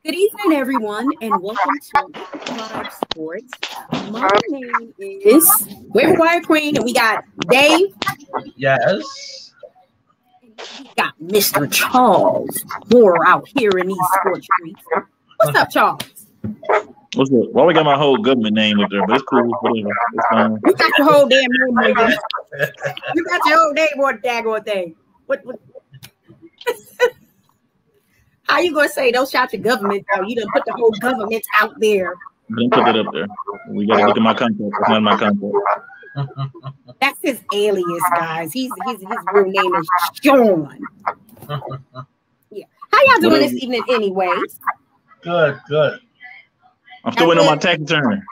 Good evening, everyone, and welcome to Live Sports. My name is Wavier Wire Queen, and we got Dave. Yes. We got Mr. Charles Moore out here in these sports streets. What's up, Charles? What's up? Well, we got my whole government name up there, but it's cool. Whatever. It's fine. You got your whole damn name on you. You got your whole name on the daggone thing. What? How you gonna say don't shout your government out? You done put the whole government out there. Don't put that up there. We gotta look at my contact. It's not my contact. That's his alias, guys. His real name is Sean. Yeah. How y'all doing this evening, anyways? Good. I'm still waiting on my tax return.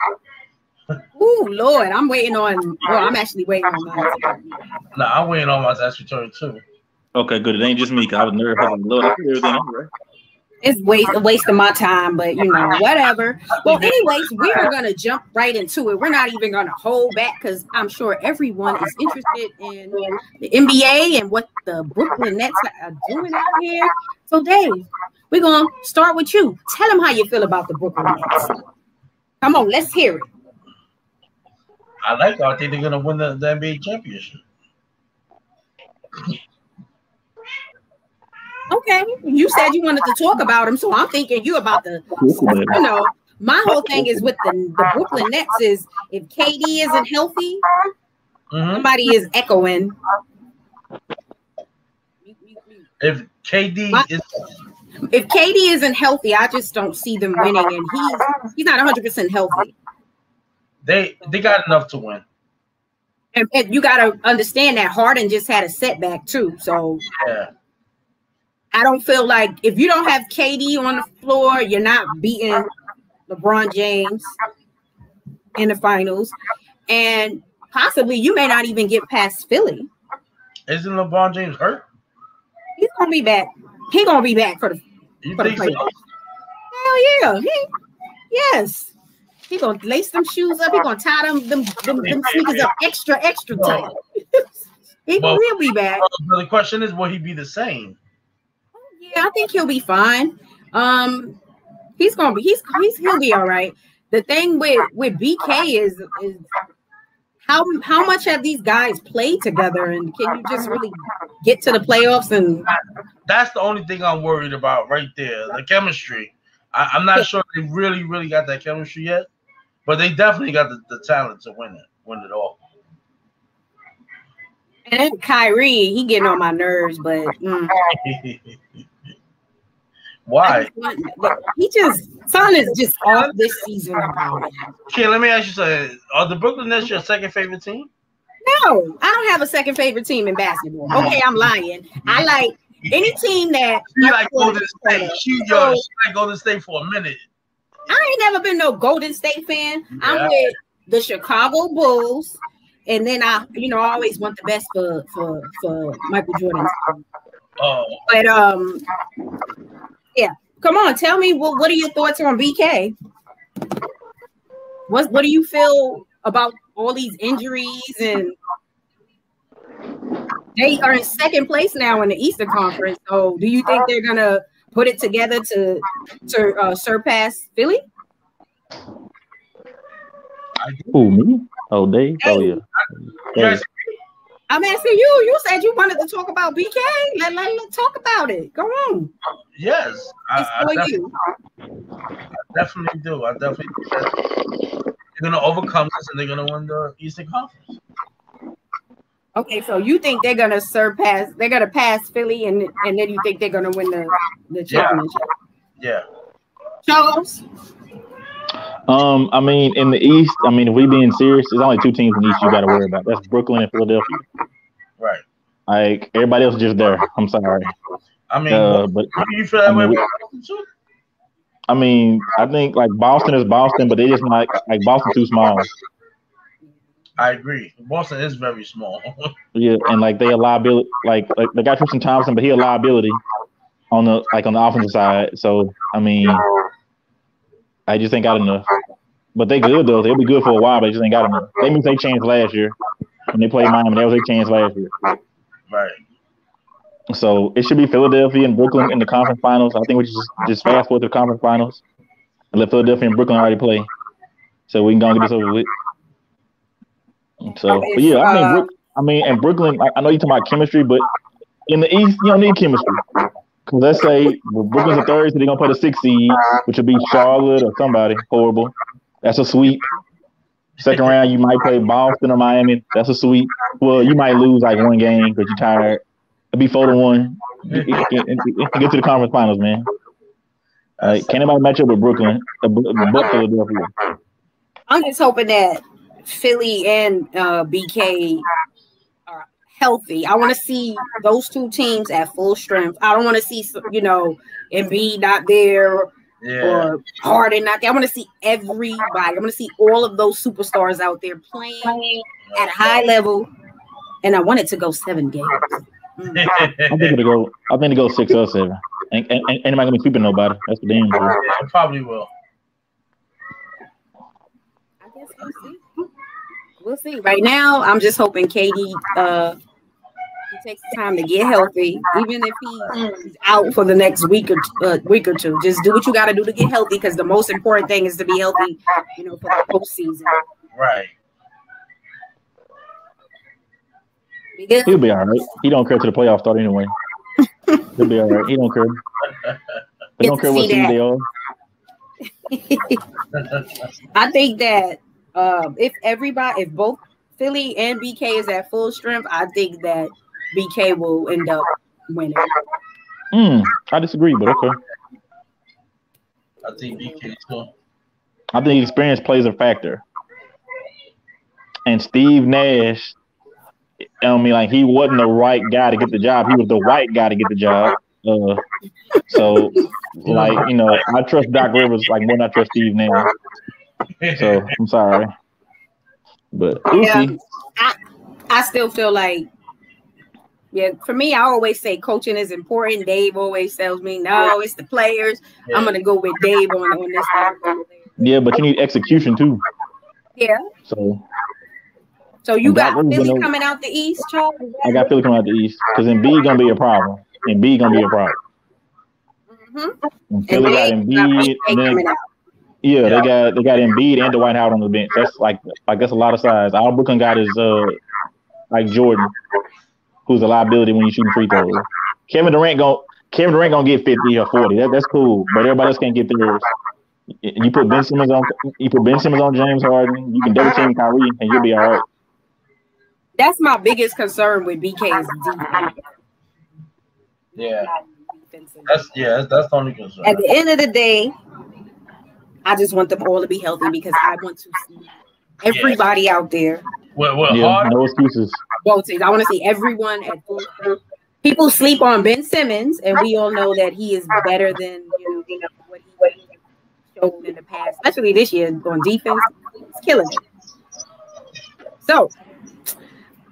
Ooh, Lord, I'm waiting on. Well, I'm actually waiting on mine. No, I'm waiting on my tax return too. Okay, good. It ain't just me, cause I was nervous. I was like, Lord, I figured everything out, right? It's a waste of my time, but you know, whatever. Well, anyways, we are gonna jump right into it. We're not even gonna hold back because I'm sure everyone is interested in the NBA and what the Brooklyn Nets are doing out here. So, Dave, we're gonna start with you. Tell them how you feel about the Brooklyn Nets. Come on, let's hear it. I think they're gonna win the NBA championship. Okay, you said you wanted to talk about him, so I'm thinking you about the, you know, my whole thing is with the Brooklyn Nets is if KD isn't healthy, somebody is echoing. If KD isn't healthy, I just don't see them winning, and he's not 100% healthy. They got enough to win. And you got to understand that Harden just had a setback too, so yeah. I don't feel like if you don't have KD on the floor, you're not beating LeBron James in the finals. And possibly you may not even get past Philly. Isn't LeBron James hurt? He's going to be back. He's going to be back for the playoffs. So? Hell yeah. Yes. He's going to lace them shoes up. He's going to tie them sneakers up extra tight. He'll be back. The question is, will he be the same? Yeah, I think he'll be fine. He'll be all right. The thing with BK is how much have these guys played together, and can you just really get to the playoffs? And that's the only thing I'm worried about right there, the chemistry. I'm not sure they really got that chemistry yet, but they definitely got the talent to win it all. And then Kyrie, he getting on my nerves, but why? Son is just off this season about it. Okay, let me ask you something. Are the Brooklyn Nets your second favorite team? No, I don't have a second favorite team in basketball. Okay, I'm lying. I like any team that she like Golden State. She like Golden State for a minute. I ain't never been no Golden State fan. Yeah. I'm with the Chicago Bulls. And then I always want the best for Michael Jordan. Oh, but yeah. Come on, tell me what are your thoughts on BK? What do you feel about all these injuries? And they are in second place now in the Eastern Conference. So, do you think they're gonna put it together to surpass Philly? Who, me? Oh, Dave? Oh, yeah. Yes. I'm asking you. You said you wanted to talk about BK. Let's talk about it. Go on. Yes. I definitely do. I definitely do. They're going to overcome this, and they're going to win the Eastern Conference. Okay, so you think they're going to pass Philly, and then you think they're going to win the championship? Yeah. Charles? I mean, in the East, if we being serious, there's only two teams in the East you got to worry about. That's Brooklyn and Philadelphia. Right. Like, everybody else is just there. I'm sorry. But do you feel that way about Boston too? I think like Boston is Boston, but they just not like Boston too small. I agree. Boston is very small. Yeah, and like they a liability. Like they got Tristan Thompson, but he a liability on the offensive side. So I just ain't got enough. But they good though. They'll be good for a while, but they just ain't got enough. They missed their chance last year when they played Miami. That was their chance last year. Right. So it should be Philadelphia and Brooklyn in the conference finals. I think we just fast forward to the conference finals and let Philadelphia and Brooklyn already play, so we can go and get this over with. So, but yeah, and Brooklyn. I know you're talking about chemistry, but in the East, you don't need chemistry. Because let's say Brooklyn's the third, so they're gonna play the 6th seed, which would be Charlotte or somebody horrible. That's a sweep. Second round, you might play Boston or Miami. That's a sweep. Well, you might lose like one game because you're tired. It'd be 4-1. Get to the conference finals, man. Like, can't anybody match up with Brooklyn, but Philadelphia? I'm just hoping that Philly and BK are healthy. I want to see those two teams at full strength. I don't want to see, Embiid not there or Harden not there. I want to see everybody. I want to see all of those superstars out there playing at a high level, and I want it to go 7 games. I think it go 6 or 7. Ain't anybody gonna be sweeping nobody. That's the damn truth. It probably will. I guess we'll see. Right now, I'm just hoping KD he takes the time to get healthy, even if he's out for the next week or two. Just do what you got to do to get healthy, because the most important thing is to be healthy, for the postseason. Right. He'll be all right. He don't care to the playoffs start anyway. He'll be all right. He don't care. He don't care what seed they are. I think that if both Philly and BK is at full strength, I think that BK will end up winning. I disagree, but okay. I think BK too. I think experience plays a factor. And Steve Nash, he wasn't the right guy to get the job. He was the right guy to get the job. So, I trust Doc Rivers more than I trust Steve Nash. So, I'm sorry. But we'll see. I still feel like, for me, I always say coaching is important. Dave always tells me, no, it's the players. Yeah. I'm going to go with Dave on this one. Yeah, but you need execution too. Yeah. So you got Philly coming out the East, Charles? I got Philly coming out the East because Embiid going to be a problem. Embiid going to be a problem. And Philly got Embiid. They got Embiid and Dwight Howard on the bench. That's that's a lot of size. All Brooklyn got is Jordan, who's a liability when you shoot free throws. Kevin Durant gonna get 50 or 40. That's cool, but everybody else can't get theirs. You put Ben Simmons on James Harden. You can double team Kyrie, and you'll be all right. That's my biggest concern with BK's defense. Yeah. That's the only concern. At the end of the day, I just want them all to be healthy because I want to see everybody out there. No excuses. Both teams. I want to see everyone at full strength. People sleep on Ben Simmons, and we all know that he is better than what he showed in the past, especially this year on defense. He's killing it. So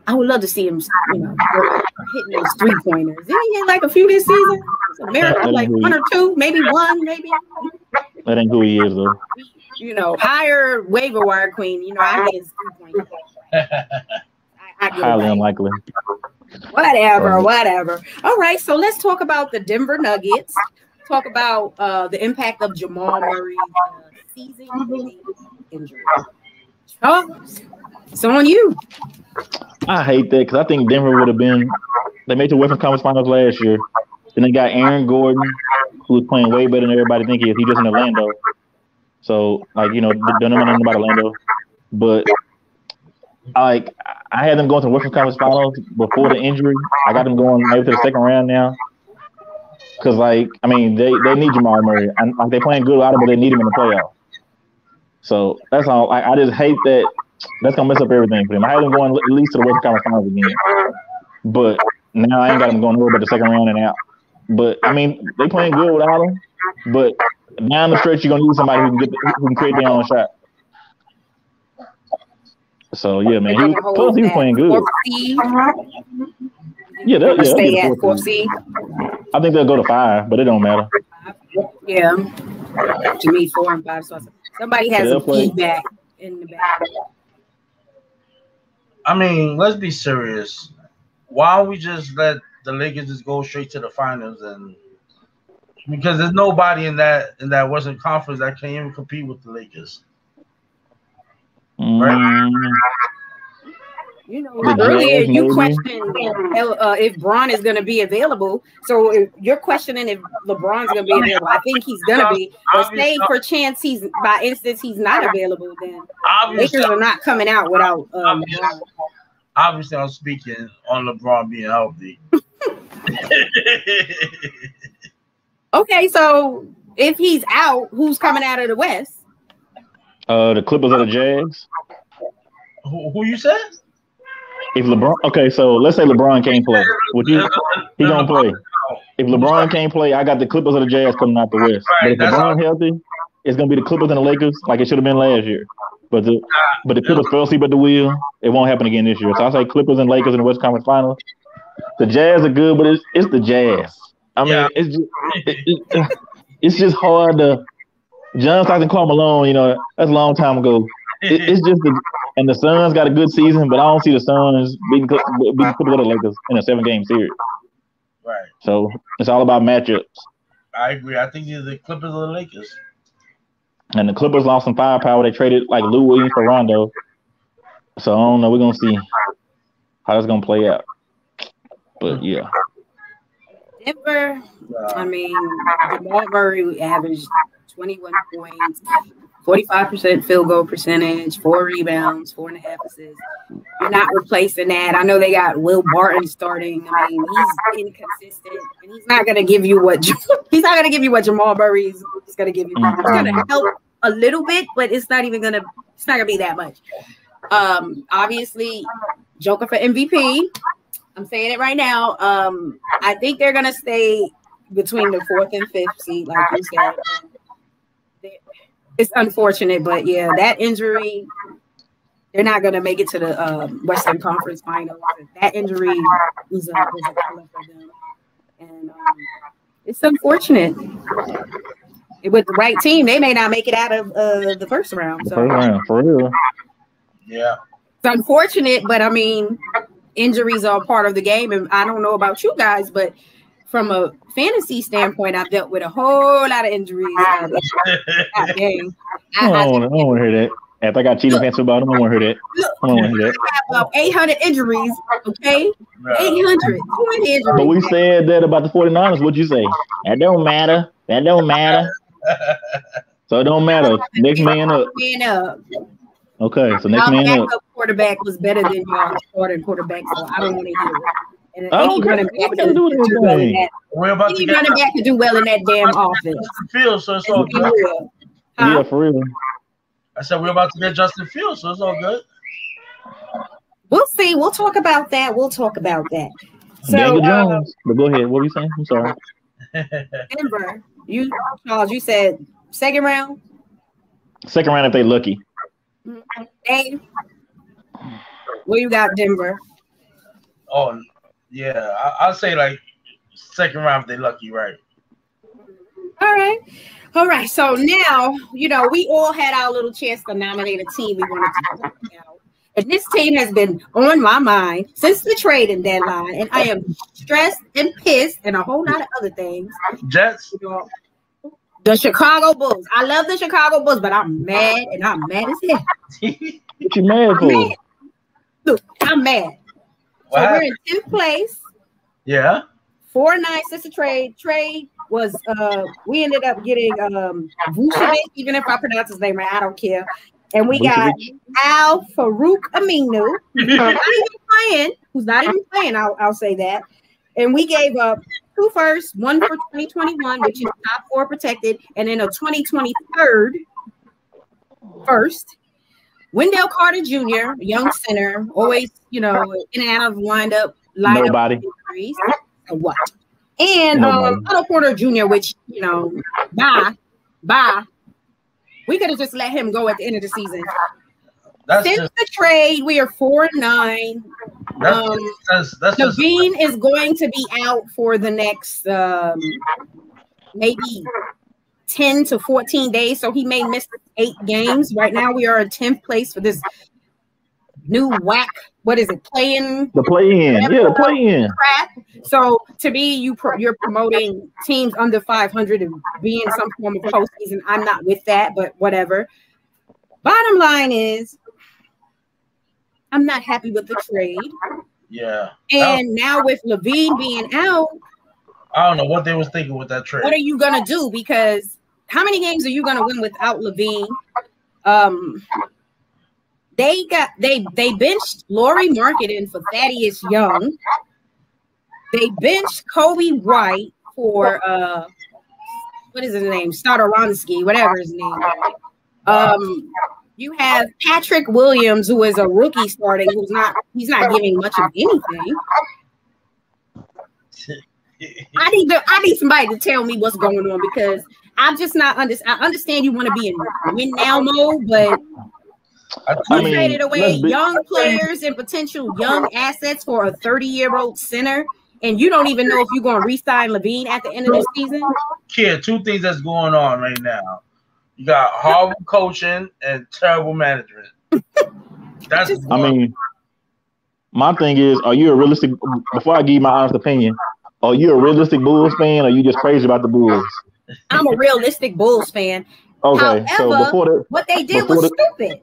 I would love to see him, hitting those 3-pointers. Didn't he hit a few this season? It's a miracle, 1 or 2, maybe 1, maybe. That ain't who he is, though. Hire Wavier Wire Queen. I think it's 3-pointers. Highly unlikely. Whatever. All right, so let's talk about the Denver Nuggets. Talk about the impact of Jamal Murray's season injury. Charles, it's on you. I hate that because I think Denver would have been. They made the Western Conference Finals last year. Then they got Aaron Gordon, who's playing way better than everybody think he is. He's just in Orlando. So, don't know nothing about Orlando. But, I had them going to the Western Conference Finals before the injury. I got them going maybe to the second round now. Because, they need Jamal Murray. And, they're playing good out of, but they need him in the playoffs. So, that's all. I just hate that. That's going to mess up everything for them. I had them going at least to the Western Conference Finals again. But now I ain't got them going over the second round and out. But, they playing good without him. But down the stretch, you're going to need somebody who can create their own shot. So, yeah, man. He was playing good. Yeah, they'll stay at 4th seed. I think they'll go to 5, but it don't matter. Yeah. To me, 4 and 5. So somebody has some feedback in the back. Let's be serious. Why don't we just let the Lakers just go straight to the finals, and because there's nobody in that Western Conference that can even compete with the Lakers. Right? You know, earlier you questioned if Bron is going to be available. So if you're questioning if LeBron's going to be available, I think he's going to be. But say for chance he's not available, then Lakers are not coming out without. Obviously, I'm speaking on LeBron being healthy. Okay, so if he's out, who's coming out of the West? The Clippers or the Jags. Who you said? If LeBron, okay, so let's say LeBron can't play. He gonna play. If LeBron can't play, I got the Clippers or the Jazz coming out the West. But if LeBron healthy, it's gonna be the Clippers and the Lakers, like it should have been last year. But the Clippers fell asleep at the wheel. It won't happen again this year. So I say Clippers and Lakers in the West Conference Finals. The Jazz are good, but it's the Jazz. I mean, it's just hard to. John Stockton, Karl Malone, you know, that's a long time ago. It's just and the Suns got a good season, but I don't see the Suns beating Clippers or the Lakers in a 7-game series. Right. So it's all about matchups. I agree. I think either the Clippers or the Lakers. And the Clippers lost some firepower. They traded like Lou Williams for Rondo. So I don't know. We're gonna see how that's gonna play out. But yeah. Denver, I mean, Jamal Murray averaged 21 points, 45% field goal percentage, 4 rebounds, 4.5 assists. You're not replacing that. I know they got Will Barton starting. I mean, he's inconsistent, and he's not going to give you what Jamal Murray is going to give you. It's going to help a little bit, but it's not going to be that much. Obviously, Joker for MVP. I'm saying it right now. I think they're going to stay between the 4th and 5th seed, like you said. It's unfortunate, but yeah, that injury, they're not going to make it to the Western Conference Finals. That injury was a killer for them. And it's unfortunate. With the right team, they may not make it out of the first round. So. First round, for real. Yeah. It's unfortunate, but I mean, injuries are part of the game. And I don't know about you guys, but from a fantasy standpoint, I've dealt with a whole lot of injuries. That game. I don't want to hear that. After I got cheated fantasy about them, I don't want to hear that. I don't want to hear that. I have 800 injuries, okay? 800. Too many injuries. But we said that about the 49ers. What'd you say? That don't matter. That don't matter. So it don't matter. Next man up. Okay, so next man up. Quarterback was better than y'all starting quarterback, so I don't want to hear it. And any running back can do well in that damn offense. Fields, so it's all good. Yeah, for real. I said we're about to get Justin Fields, so it's all good. We'll see. We'll talk about that. So, Daniel Jones. But go ahead. What were you saying? I'm sorry. Denver. Charles, you said second round? Second round if they lucky. Dave, what you got, Denver? Oh, yeah. I'll say like second round if they lucky, right? All right. So now, we all had our little chance to nominate a team we wanted to talk about. And this team has been on my mind since the trading deadline. And I am stressed and pissed and a whole lot of other things. Jets? The Chicago Bulls. I love the Chicago Bulls, but I'm mad, and I'm mad as hell. What you mad for? Look, I'm mad. So we're in 10th place. Yeah. 4-9 since the trade. Trade was we ended up getting Vucevic, even if I pronounce his name right, I don't care. And we got Al Farouk Aminu, who's not even playing, I'll say that. And we gave up 2 firsts, 1 for 2021, which is top 4 protected, and then a 2023 first. Wendell Carter Jr., young center, always, in and out of lineup. Nobody. Injuries. What? And Otto Porter Jr., which, bye. We could have just let him go at the end of the season. Since the trade, we are 4-9. Naveen is going to be out for the next maybe 10 to 14 days, so he may miss 8 games. Right now, we are in 10th place for this new whack. What is it? Playing the play-in. Yeah, the play-in. Crap. So to me, you're promoting teams under 500 and being some form of postseason. I'm not with that, but whatever. Bottom line is, I'm not happy with the trade. Yeah. And now with Levine being out, I don't know what they was thinking with that trade. what are you gonna do? Because how many games are you gonna win without Levine? They benched Laurie Marketing for Thaddeus Young. They benched Kobe Wright for what is his name? Stodaronsky, whatever his name is. You have Patrick Williams, who is a rookie starting, he's not giving much of anything. I need somebody to tell me what's going on, because I'm just not I understand you want to be in win now mode, but you traded away young players and potential young assets for a 30-year-old center, and you don't even know if you're going to re-sign Levine at the end of the season. Kid, two things that's going on right now. You got horrible coaching and terrible management. My thing is, are you a realistic? Before I give you my honest opinion, are you a realistic Bulls fan, or are you just crazy about the Bulls? I'm a realistic Bulls fan. Okay, however, what they did was stupid.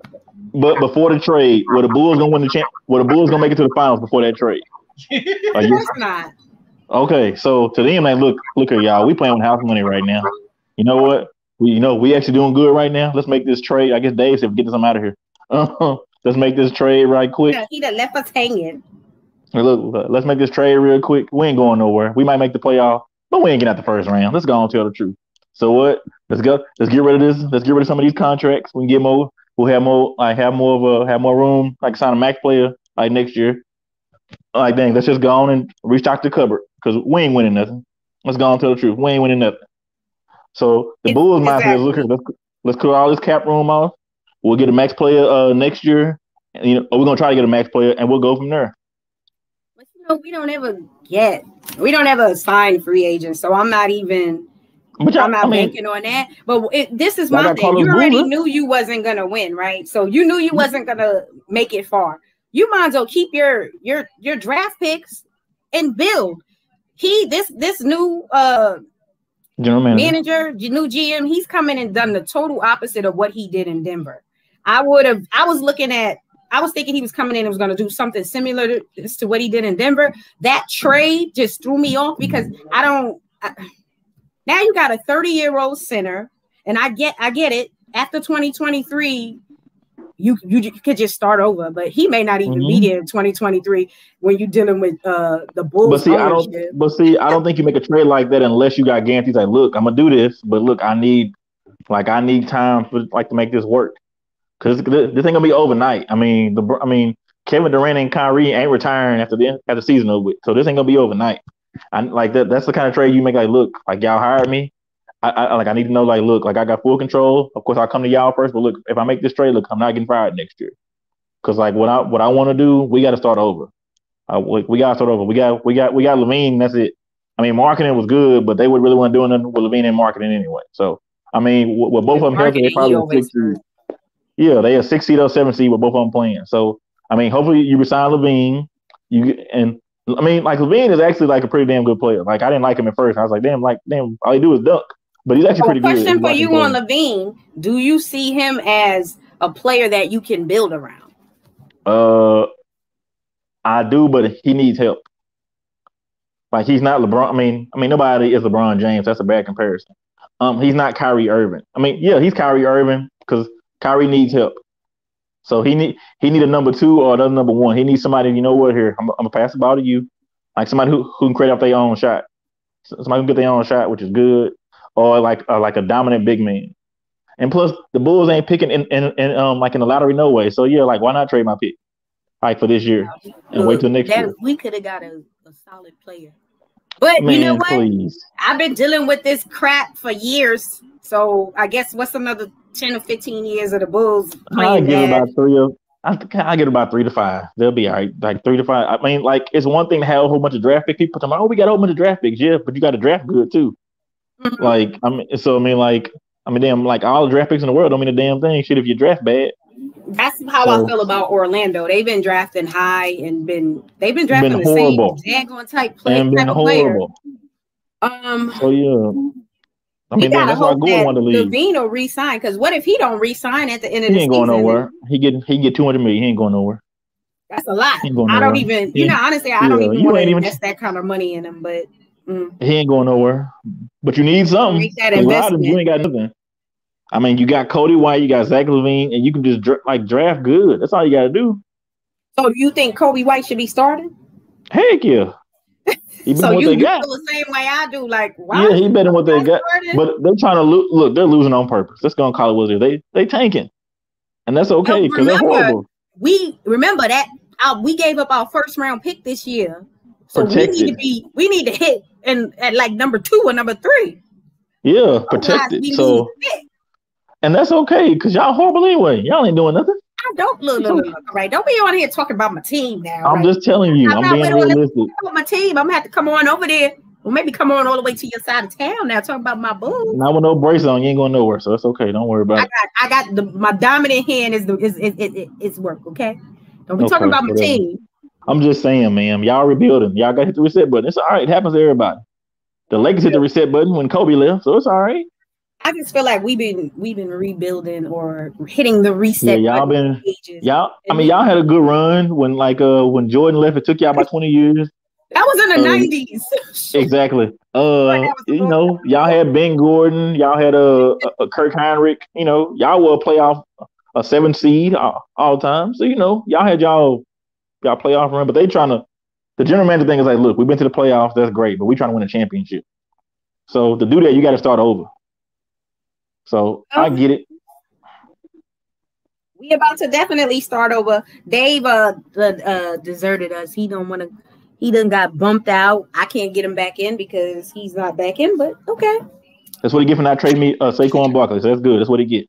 But before the trade, were the Bulls gonna win the champ? Were the Bulls gonna make it to the finals before that trade? Of course not. Okay, so to them, like, look here, y'all. We playing with house money right now. You know what? We actually doing good right now. Let's make this trade. I guess Dave said, get us out of here. Let's make this trade right quick. He done left us hanging. Look, let's make this trade real quick. We ain't going nowhere. We might make the playoff, but we ain't getting out the first round. Let's go on and tell the truth. So what? Let's go. Let's get rid of this. Let's get rid of some of these contracts. We can get more. We'll have more. Have more room. Like sign a max player like next year. Like dang, let's just go on and restock the cupboard because we ain't winning nothing. Let's go on and tell the truth. We ain't winning nothing. So the Bulls might say, look here, let's clear all this cap room off. We'll get a max player next year. And, we're gonna try to get a max player, and we'll go from there. But we don't ever sign free agents, so I'm not even. I'm not banking on that. But this is my thing. You already knew you wasn't gonna win, right? So you knew you wasn't gonna make it far. You might as well keep your draft picks and build. This new general manager, new GM, he's come in and done the total opposite of what he did in Denver. I was thinking he was coming in and was going to do something similar to what he did in Denver. That trade just threw me off because now you got a 30-year-old center, and I get it. After 2023, you could just start over, but he may not even be there in 2023 when you're dealing with the Bulls. But see, I don't think you make a trade like that unless you got guarantees. Like, look, I'm gonna do this, but look, I need time to make this work because this ain't gonna be overnight. I mean, Kevin Durant and Kyrie ain't retiring after the season over with, so this ain't gonna be overnight. That's the kind of trade you make. Like, look, like y'all hired me. I need to know, like, look, like I got full control. Of course, I'll come to y'all first, but look, if I make this trade, look, I'm not getting fired next year. Because like what I want to do, we got to start over. We got to start over. We got Levine. That's it. I mean, marketing was good, but they would really want to do nothing with Levine and marketing anyway. So I mean, with both of them healthy, they probably 6 seed. Yeah, they a 6 seed or 7 seed with both of them playing. So I mean, hopefully you resign Levine. Levine is actually like a pretty damn good player. Like I didn't like him at first. I was like, damn, all he do is dunk. But he's actually pretty good. Question for you on Levine: do you see him as a player that you can build around? I do, but he needs help. Like he's not LeBron. I mean, nobody is LeBron James. That's a bad comparison. He's not Kyrie Irving. I mean, yeah, he's Kyrie Irving because Kyrie needs help. So he need a number 2 or another number 1. He needs somebody. You know what? Here, I'm gonna pass the ball to you, like somebody who can create up their own shot. Somebody who can get their own shot, which is good. Or like a dominant big man. And plus the Bulls ain't picking in the lottery no way. So yeah, like why not trade my pick like for this year and wait till next year? We could have got a solid player. But you know what? Please. I've been dealing with this crap for years. So I guess what's another 10 or 15 years of the Bulls playing bad? I get about 3 to 5. They'll be all right. Like 3 to 5. I mean, like it's one thing to have a whole bunch of draft pick people talking about, we got a whole bunch of draft picks, yeah, but you got to draft good too. Like, damn, like all the draft picks in the world don't mean a damn thing. Shit, if you draft bad, That's how I feel about Orlando. They've been drafting high and they've been drafting the horrible. same daggone type of player. So yeah. I mean, gotta that's why hope Gore wanted to leave. Levine will resign, because what if he don't resign at the end of the season? He ain't going nowhere. He get $200 million. He ain't going nowhere. That's a lot. I don't even, honestly, I don't even want to invest that kind of money in him. But he ain't going nowhere. But you need something. Make that investment. You ain't got nothing. I mean, you got Cody White, you got Zach LaVine, and you can just draft good. That's all you got to do. So, do you think Kobe White should be starting? Heck yeah. So you feel the same way I do, like, why? Yeah, he better than what they got. But they're trying to look. They're losing on purpose. Let's go and call it what it is. They tanking, and that's okay because they're horrible. We remember that we gave up our first round pick this year, so we need to hit at like number 2 or number 3. Yeah, protected. So, and that's okay because y'all horrible anyway. Y'all ain't doing nothing. I don't look. Right? Don't be on here talking about my team now. I'm just telling you. I'm being realistic. About my team. I'm gonna have to come on over there, or maybe come on all the way to your side of town now. Talking about my Bulls. Not with no brace on, you ain't going nowhere. So it's okay. Don't worry about it. I got my dominant hand is work. Okay. Don't be talking about my team. I'm just saying, ma'am. Y'all rebuilding. Y'all got to hit the reset button. It's all right. It happens to everybody. The Lakers hit the reset button when Kobe left, so it's all right. I just feel like we've been rebuilding or hitting the reset. Yeah, y'all had a good run when Jordan left. It took y'all about 20 years. That was in the 90s. Exactly. Y'all had Ben Gordon. Y'all had a Kirk Heinrich. Y'all were a 7 seed all the time. So y'all had y'all playoff run, but they trying to. The general manager thing is like, look, we've been to the playoffs. That's great, but we're trying to win a championship. So to do that, you got to start over. So I get it. We about to definitely start over. Dave deserted us. He done got bumped out. I can't get him back in because he's not back in, but okay. That's what he get for not trading me Saquon Barkley. So that's good. That's what he get.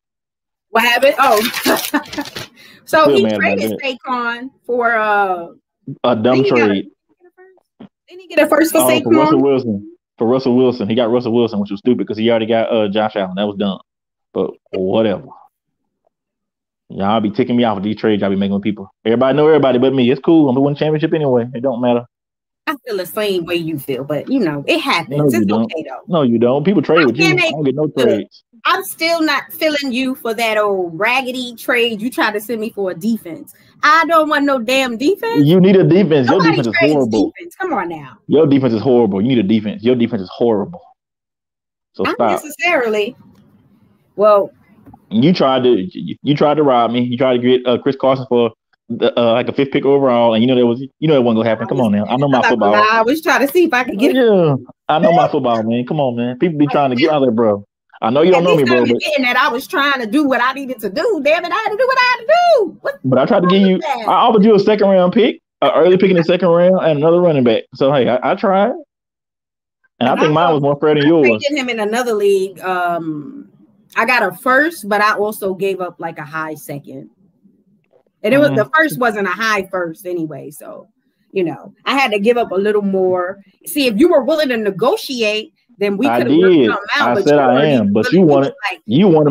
What happened? Oh. So he traded Saquon for a dumb trade. Didn't he get a first for Saquon? For Russell Wilson. He got Russell Wilson, which was stupid because he already got Josh Allen. That was dumb. But whatever. Y'all be ticking me off with these trades y'all be making with people. Everybody know everybody but me. It's cool. I'm gonna win championship anyway. It don't matter. I feel the same way you feel, but it happens. It's okay though. No, you don't. People trade with you. I don't get no trades. I'm still not feeling you for that old raggedy trade you tried to send me for a defense. I don't want no damn defense. You need a defense. Your defense is horrible. Defense. Come on now. Your defense is horrible. You need a defense. Your defense is horrible. So not stop. Necessarily. Well, you tried to rob me. You tried to get Chris Carson for like a 5th pick overall, and it wasn't gonna happen. Come on now. I know my football. I was trying to see if I could get it. Yeah, I know my football, man. Come on, man. People be trying to get out there, bro. I know you don't know me, bro. But that I was trying to do what I needed to do. Damn it, I had to do what I had to do. But I tried to give you. I offered you a 2nd round pick, an early pick in the 2nd round, and another running back. So hey, I tried, and I think mine was more fair than yours. I him in another league. I got a 1st, but I also gave up like a high 2nd. And it was the 1st wasn't a high 1st anyway. So, I had to give up a little more. See, if you were willing to negotiate, then we could have worked something out. I said I am, but you wanted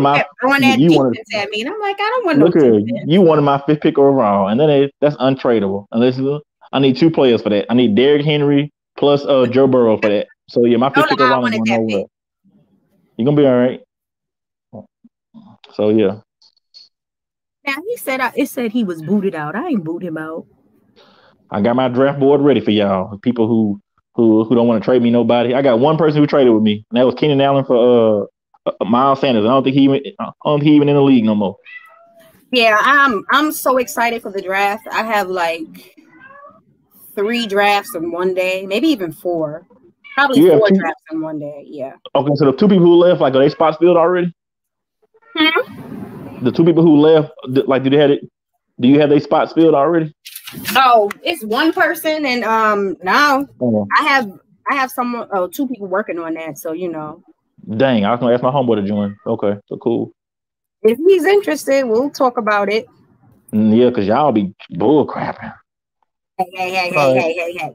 my throwing that defense at me, and I'm like, I don't want no defense. You wanted my 5th pick overall, and then that's untradeable. Unless I need 2 players for that. I need Derrick Henry plus Joe Burrow for that. So yeah, my 5th pick overall is going nowhere. You're gonna be all right. So yeah. Now it said he was booted out. I ain't boot him out. I got my draft board ready for y'all. People who don't want to trade me nobody. I got one person who traded with me, and that was Keenan Allen for Miles Sanders. I don't think he even in the league no more. Yeah, I'm so excited for the draft. I have like 3 drafts in one day, maybe even 4. Probably 4 drafts in one day. Yeah. Okay, so the 2 people who left, like, are they spots filled already? The 2 people who left, like, do you have their spots filled already? Oh, it's one person, and now I have 2 people working on that. So Dang, I was gonna ask my homeboy to join. Okay, so cool. If he's interested, we'll talk about it. Yeah, because y'all be bull crapping. Hey.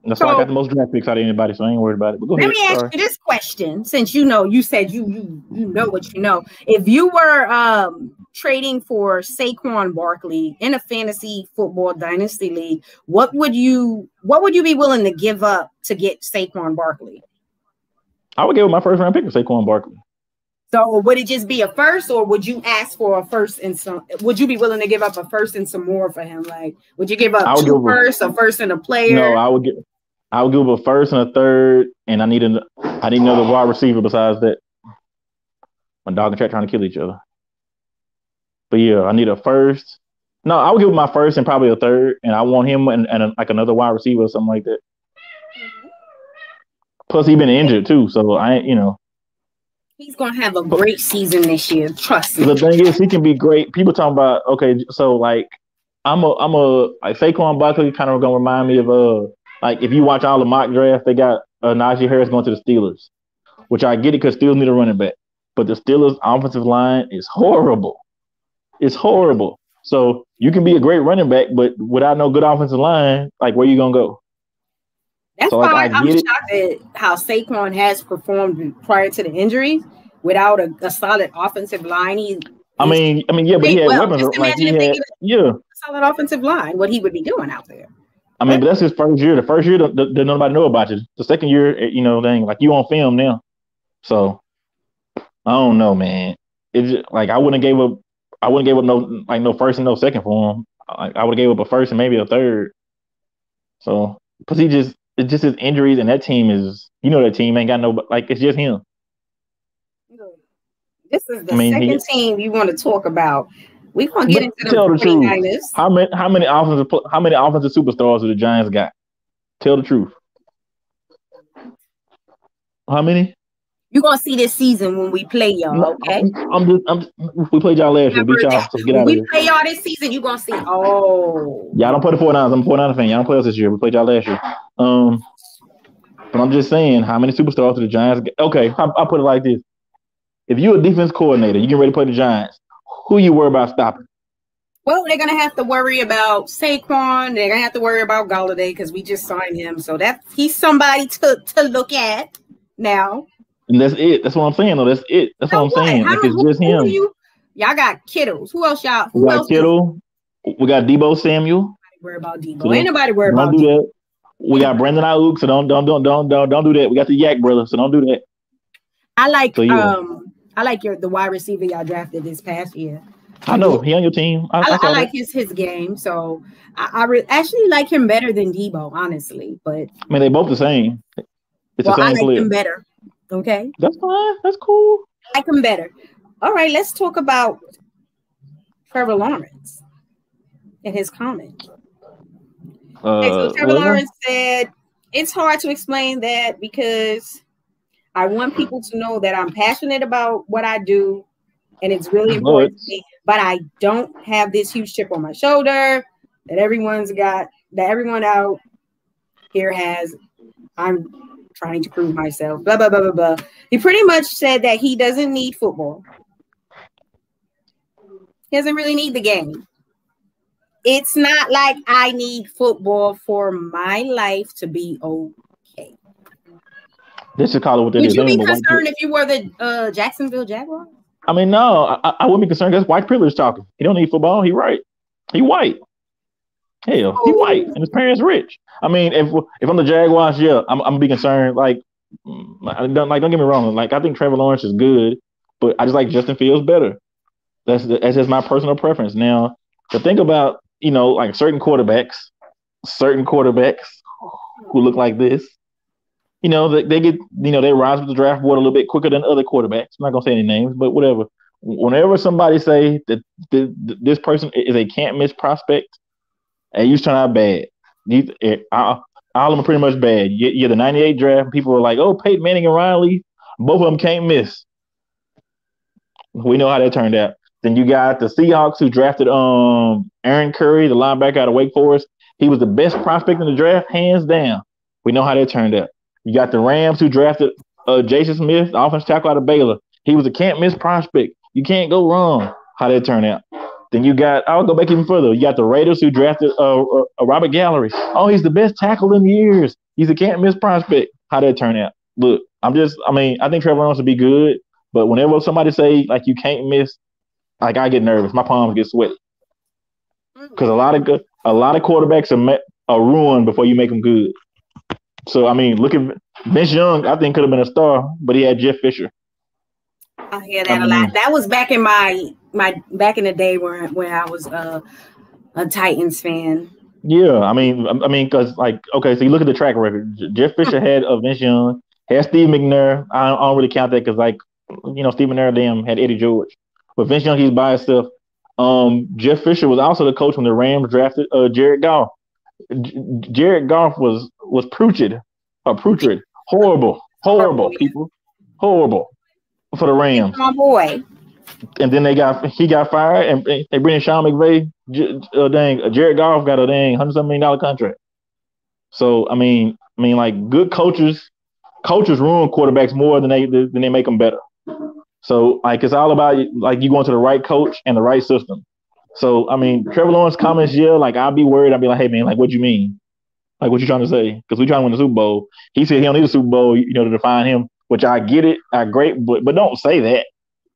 That's why I got the most draft picks out of anybody, so I ain't worried about it. But go ahead. Let me ask you this question, since you said you know what you know. If you were trading for Saquon Barkley in a fantasy football dynasty league, what would you be willing to give up to get Saquon Barkley? I would give up my first round pick for Saquon Barkley. So would it just be a first, or would you ask for a first and some? Would you be willing to give up a first and some more for him? Like, would you give up two firsts, a first and a player? No, I would give up a first and a third, and I need another wide receiver besides that. My dog and cat trying to kill each other. But yeah, I need a first. No, I would give him my first and probably a third, and I want him and like another wide receiver or something like that. Mm-hmm. Plus, he's been injured too, so I ain't. He's gonna have a great season this year. Trust me. The thing is, he can be great. People talking about so like I'm a like Saquon Barkley kind of gonna remind me of like if you watch all the mock drafts, they got Najee Harris going to the Steelers, which I get it because Steelers need a running back, but the Steelers' offensive line is horrible. It's horrible. So you can be a great running back, but without no good offensive line, like where you gonna go? That's why I'm shocked at how Saquon has performed prior to the injury without a solid offensive line. Yeah, but he had weapons. Like he had, a solid offensive line. What he would be doing out there. But that's his first year. The first year, nobody know about you. The second year, like you on film now. So I don't know, man. It's just, like I wouldn't have gave up no first and no second for him. I would have gave up a first and maybe a third. So because it's just his injuries, and that team is, that team ain't got no, like, it's just him. This is the second team you want to talk about. We're going to get into the 49ers. How many offensive superstars do the Giants got? Tell the truth. How many? You're going to see this season when we play y'all, okay? We played y'all last year. Beat y'all, so get out of here. We play y'all this season, you're going to see, Y'all don't play the 49ers. I'm a 49er fan. Y'all don't play us this year. We played y'all last year. But I'm just saying, how many superstars do the Giants get? Okay, I'll put it like this. If you're a defense coordinator, you get ready to play the Giants, who you worry about stopping? Well, they're going to have to worry about Saquon. They're going to have to worry about Golladay because we just signed him. So he's somebody to look at now. And that's it. That's what I'm saying, though. That's it. That's what I'm saying. Like, it's just him. Y'all got Kittles. Who else y'all? We got Kittle. We got Debo Samuel. Nobody worry about Debo. So ain't nobody worry about Don't do that. We got Brandon Ayuk, so don't do that. We got the Yak brother, so don't do that. I like the wide receiver y'all drafted this past year. I know he on your team. I like his game, so I actually like him better than Debo, honestly. But I mean, they both the same. It's the same I like player. him better. Okay, that's fine. That's cool. I like him better. All right, let's talk about Trevor Lawrence and his comment. So Trevor Lawrence said, "It's hard to explain that because I want people to know that I'm passionate about what I do, and it's really important to me. But I don't have this huge chip on my shoulder that everyone out here has. I'm trying to prove myself, blah, blah, blah, blah, blah." He pretty much said that he doesn't need football. He doesn't really need the game. It's not like I need football for my life to be okay. This is call it what they Would you be concerned if you were the Jacksonville Jaguars? I mean, no, I wouldn't be concerned. That's white privilege talking. He don't need football. He right. He white. Hell, he white, and his parents rich. I mean, if I'm the Jaguars, yeah, I'm gonna be concerned. Like, don't get me wrong. Like, I think Trevor Lawrence is good, but I just like Justin Fields better. That's just my personal preference. Now, the thing about like certain quarterbacks who look like this, they get they rise with the draft board a little bit quicker than other quarterbacks. I'm not gonna say any names, but whatever. Whenever somebody say that this person is a can't miss prospect, and you turn out bad. All of them are pretty much bad. You're the 98 draft. People are like, oh, Peyton Manning and Riley, both of them can't miss. We know how that turned out. Then you got the Seahawks who drafted Aaron Curry, the linebacker out of Wake Forest. He was the best prospect in the draft, hands down. We know how that turned out. You got the Rams who drafted Jason Smith, the offensive tackle out of Baylor. He was a can't miss prospect. You can't go wrong. How that turned out. Then you got, I'll go back even further. You got the Raiders who drafted Robert Gallery. Oh, he's the best tackle in years. He's a can't miss prospect. How that turn out? Look, I think Trevor Lawrence will be good, but whenever somebody say like you can't miss, like I get nervous. My palms get sweaty because a lot of quarterbacks are ruined before you make them good. So I mean, look at Vince Young. I think could have been a star, but he had Jeff Fisher. I hear that a lot. That was back in my back in the day when I was a Titans fan. Yeah, I mean, because like, okay, so you look at the track record. Jeff Fisher had Vince Young, had Steve McNair. I don't really count that because, like, Steve McNair had Eddie George, but Vince Young, he's by himself. Jeff Fisher was also the coach when the Rams drafted Jared Goff. Jared Goff was putrid, horrible people, horrible for the Rams. My boy. And then he got fired, and they bring in Sean McVay. Jared Goff got a $100 million contract. So I mean, like good coaches ruin quarterbacks more than they make them better. So like it's all about like you going to the right coach and the right system. So I mean, Trevor Lawrence comments, like I'll be worried. I'll be like, hey man, like what you mean? Like what you trying to say? Because we trying to win the Super Bowl. He said he don't need a Super Bowl, to define him. Which I get it, I great, but don't say that.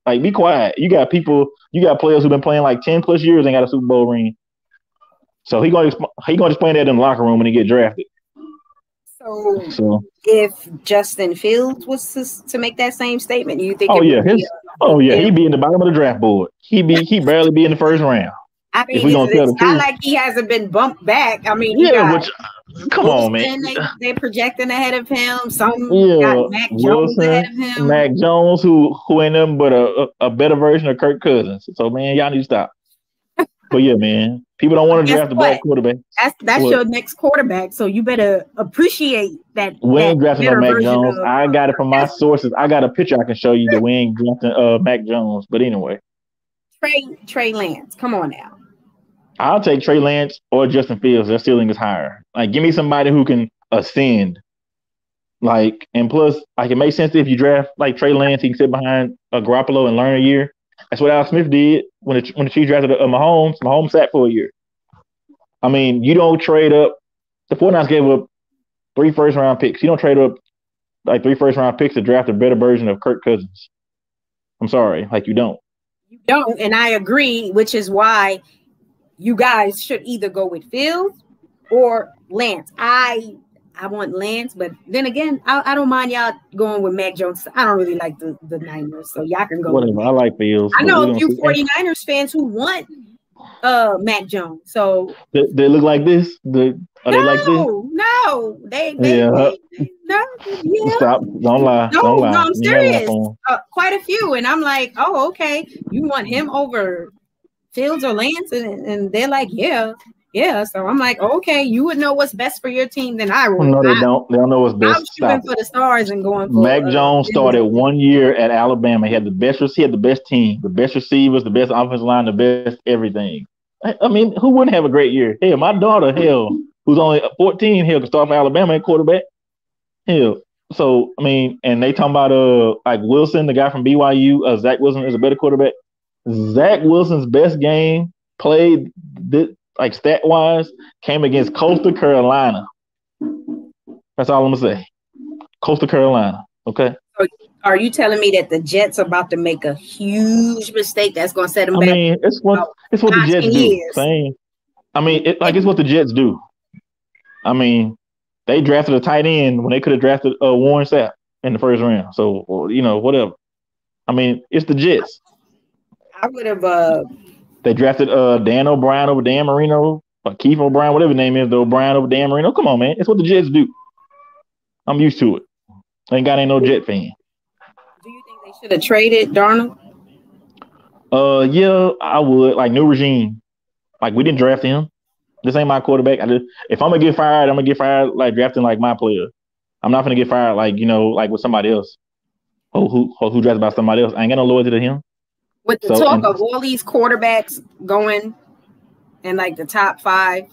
Like, be quiet. You got players who've been playing like 10 plus years and got a Super Bowl ring. So he gonna explain that in the locker room when he get drafted. So if Justin Fields was to make that same statement, you think? He'd be in the bottom of the draft board. He barely be in the first round. I mean, it's not like he hasn't been bumped back. I mean, come on, man. They projecting ahead of him. Some got Mac Jones ahead of him. Mac Jones, who ain't nothing but a better version of Kirk Cousins. So, man, y'all need to stop. But yeah, man, people don't want to draft a bad quarterback. That's your next quarterback. So you better appreciate that. We ain't drafting no Mac Jones. I got it from my sources. I got a picture I can show you that we ain't drafting Mac Jones. But anyway, Trey Lance, come on now. I'll take Trey Lance or Justin Fields. Their ceiling is higher. Like, give me somebody who can ascend. Like, and plus, like, it makes sense if you draft like Trey Lance, he can sit behind Garoppolo and learn a year. That's what Al Smith did when the Chiefs drafted Mahomes. Mahomes sat for a year. I mean, you don't trade up. The 49ers gave up 3 first-round picks. You don't trade up like 3 first-round picks to draft a better version of Kirk Cousins. I'm sorry, like you don't. You don't, and I agree, which is why you guys should either go with Fields or Lance. I want Lance, but then again, I don't mind y'all going with Mac Jones. I don't really like the Niners, so y'all can go. Whatever. I like Fields. I know a few 49ers fans who want Mac Jones. So they look like this. They like this? No, they Stop! Don't lie. No, I'm serious. Quite a few, and I'm like, oh, okay. You want him over Fields or Lance, and they're like, yeah. So I'm like, okay, you would know what's best for your team than I would. No, they don't. They don't know what's best. I'm shooting for the stars and going for Mac Jones started 1 year at Alabama. He had the best team, the best receivers, the best offensive line, the best everything. I mean, who wouldn't have a great year? Hell, my daughter, who's only 14, can start for Alabama at quarterback. So I mean, and they talking about like Wilson, the guy from BYU, Zach Wilson is a better quarterback. Zach Wilson's best game played like stat wise came against Coastal Carolina. That's all I'm gonna say. Coastal Carolina. Okay. So are you telling me that the Jets are about to make a huge mistake that's gonna set them back? I mean, it's what the Jets do. Same. I mean, it's what the Jets do. I mean, they drafted a tight end when they could have drafted Warren Sapp in the first round. So whatever. I mean, it's the Jets. I would have. They drafted Dan O'Brien over Dan Marino, or Keith O'Brien, whatever his name is, the O'Brien over Dan Marino. Come on, man. It's what the Jets do. I'm used to it. Ain't no Jet fan. Do you think they should have traded Darnold? Yeah, I would. Like, new regime. Like, we didn't draft him. This ain't my quarterback. If I'm gonna get fired, I'm gonna get fired like drafting like my player. I'm not gonna get fired like like with somebody else. Who drafted by somebody else. I ain't got no loyalty to him. With the talk of all these quarterbacks going in like the top 5,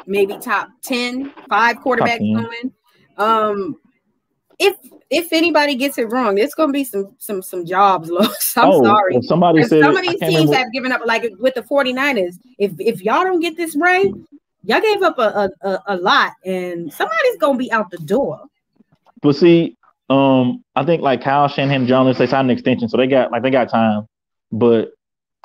maybe top 10, 5 quarterbacks going. If anybody gets it wrong, it's gonna be some jobs lost. I'm sorry. Somebody said some of these teams have given up, like with the 49ers. If y'all don't get this right, y'all gave up a lot, and somebody's gonna be out the door. But see, I think like Kyle Shanahan and John Lynch, they signed an extension, so they got time. but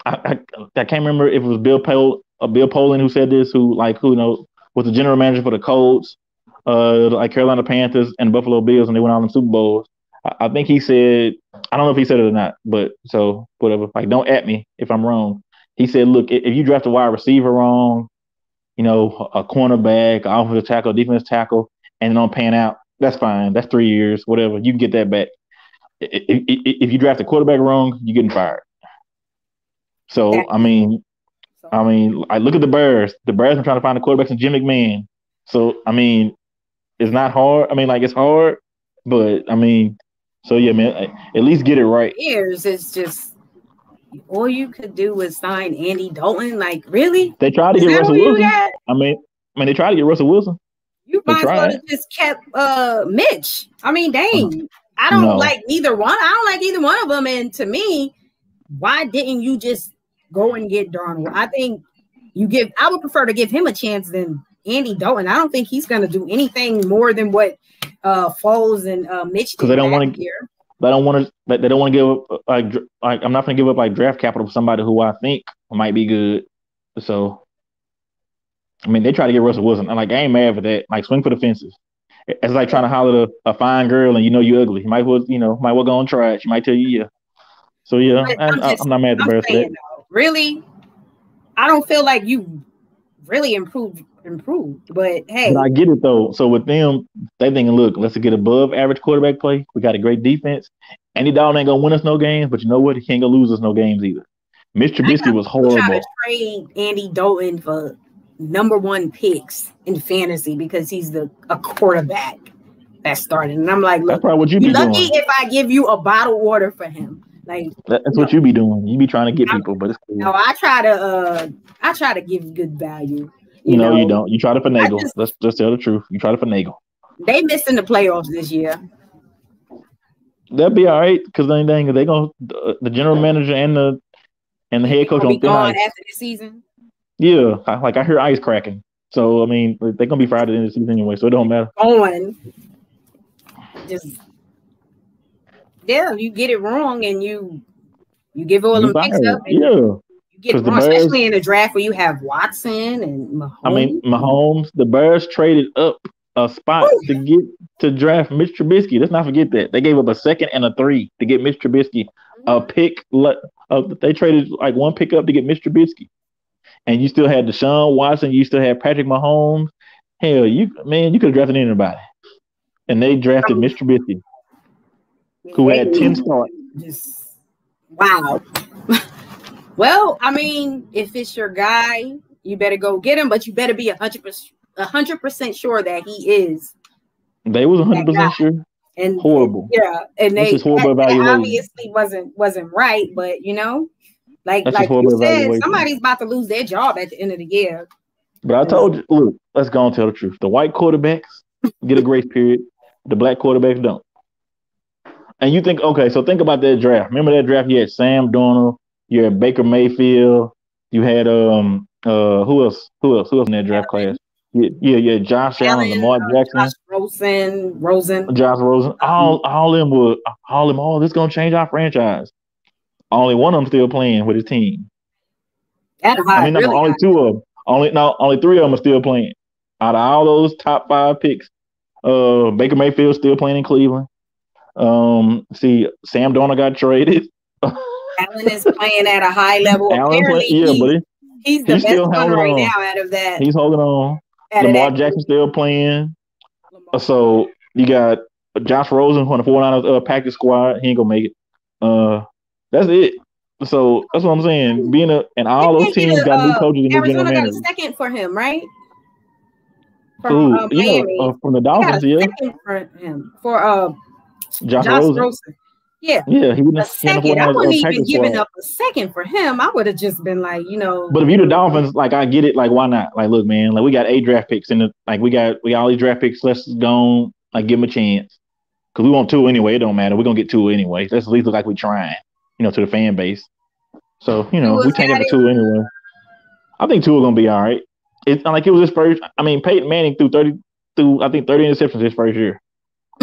I can't remember if it was Bill Poland who said this, who was the general manager for the Colts, like Carolina Panthers and Buffalo Bills, and they went out in Super Bowls. I think he said, I don't know if he said it or not, but so whatever. Like, don't at me if I'm wrong. He said, look, if you draft a wide receiver wrong, a cornerback, offensive tackle, defensive tackle, and it don't pan out, that's fine. That's 3 years, whatever. You can get that back. If you draft a quarterback wrong, you're getting fired. So, I look at the Bears. The Bears are trying to find a quarterback since Jim McMahon. So, it's not hard. It's hard, but so yeah, man, at least get it right. Years, it's just all you could do was sign Andy Dalton. Like, really? They tried to get Russell Wilson. They tried to get Russell Wilson. You might as well have just kept Mitch. Dang. I don't like either one. I don't like either one of them. And to me, why didn't you just go and get Darnold? I think I would prefer to give him a chance than Andy Dalton. I don't think he's going to do anything more than what Foles and Mitch did. Because they don't want to. They don't want to give up. I'm not going to give up draft capital for somebody who I think might be good. So, they try to get Russell Wilson. I ain't mad for that. Swing for the fences. It's like trying to holler at a fine girl and you ugly. You might well go and try it. She might tell you yeah. So yeah, I'm not mad at the Bears for that. Really, I don't feel like you really improved. But hey, but I get it though. So with them, they thinking, look, let's get above average quarterback play. We got a great defense. Andy Dalton ain't gonna win us no games, but you know what? He ain't gonna lose us no games either. Mitch Trubisky was horrible. Trying to trade Andy Dalton for #1 picks in fantasy because he's a quarterback that started. And I'm like, look, that's probably what you be doing. Lucky if I give you a bottle order for him. That's what you be doing. You be trying to get people, but it's cool. No, I try to give good value. You don't. You try to finagle. Let's just tell the truth. You try to finagle. They missing the playoffs this year. They'll be all right because they gonna the general manager and the head coach on thin ice after the season. Yeah, I hear ice cracking. So they're gonna be fired at the end of the season anyway, so it don't matter. You get it wrong and you give all them picks up. You get wrong, especially in the draft where you have Watson and Mahomes. Mahomes, the Bears traded up a spot to draft Mitch Trubisky. Let's not forget that. They gave up a 2nd and a 3 to get Mitch Trubisky. A pick, they traded one pick up to get Mitch Trubisky. And you still had Deshaun Watson, you still had Patrick Mahomes. Hell, you could have drafted anybody. And they drafted Mitch Trubisky, who had 10 starts. Wow. Well, if it's your guy, you better go get him, but you better be 100% sure that he is. They was 100% sure. And horrible. Yeah, and that obviously wasn't right, but like you said, somebody's about to lose their job at the end of the year. But I told you, look, let's go and tell the truth. The white quarterbacks get a grace period. The black quarterbacks don't. And you think, okay, so think about that draft. Remember that draft? You had Sam Darnold. You had Baker Mayfield. You had who else in that draft class? Yeah, Josh Allen, Lamar Jackson, Josh Rosen. All them. This gonna change our franchise. Only one of them still playing with his team. Only 2 of them. Only 3 of them are still playing. Out of all those top 5 picks, Baker Mayfield still playing in Cleveland. Sam Darnold got traded. Allen is playing at a high level. He's the best one right now out of that. He's holding on. Lamar Jackson still playing. So you got Josh Rosen on the 49ers practice squad. He ain't gonna make it. That's it. So that's what I'm saying. And all those teams got new coaches and new general managers. Arizona got a 2nd for him, right? From Miami. From the Dolphins, yeah. 2nd for him for Josh Rosen. Yeah, he a 2nd. I wouldn't even giving up a 2nd for him. I would have just been like, But if you're the Dolphins, I get it. Why not? Look, man. We got 8 draft picks and we got all these draft picks. Let's just go on, give them a chance because we want 2 anyway. It don't matter. We're gonna get 2 anyway. Let's at least look like we're trying. To the fan base. So we take it for 2 anyway. I think 2 are gonna be all right. It was his first. Peyton Manning threw 30 interceptions his first year.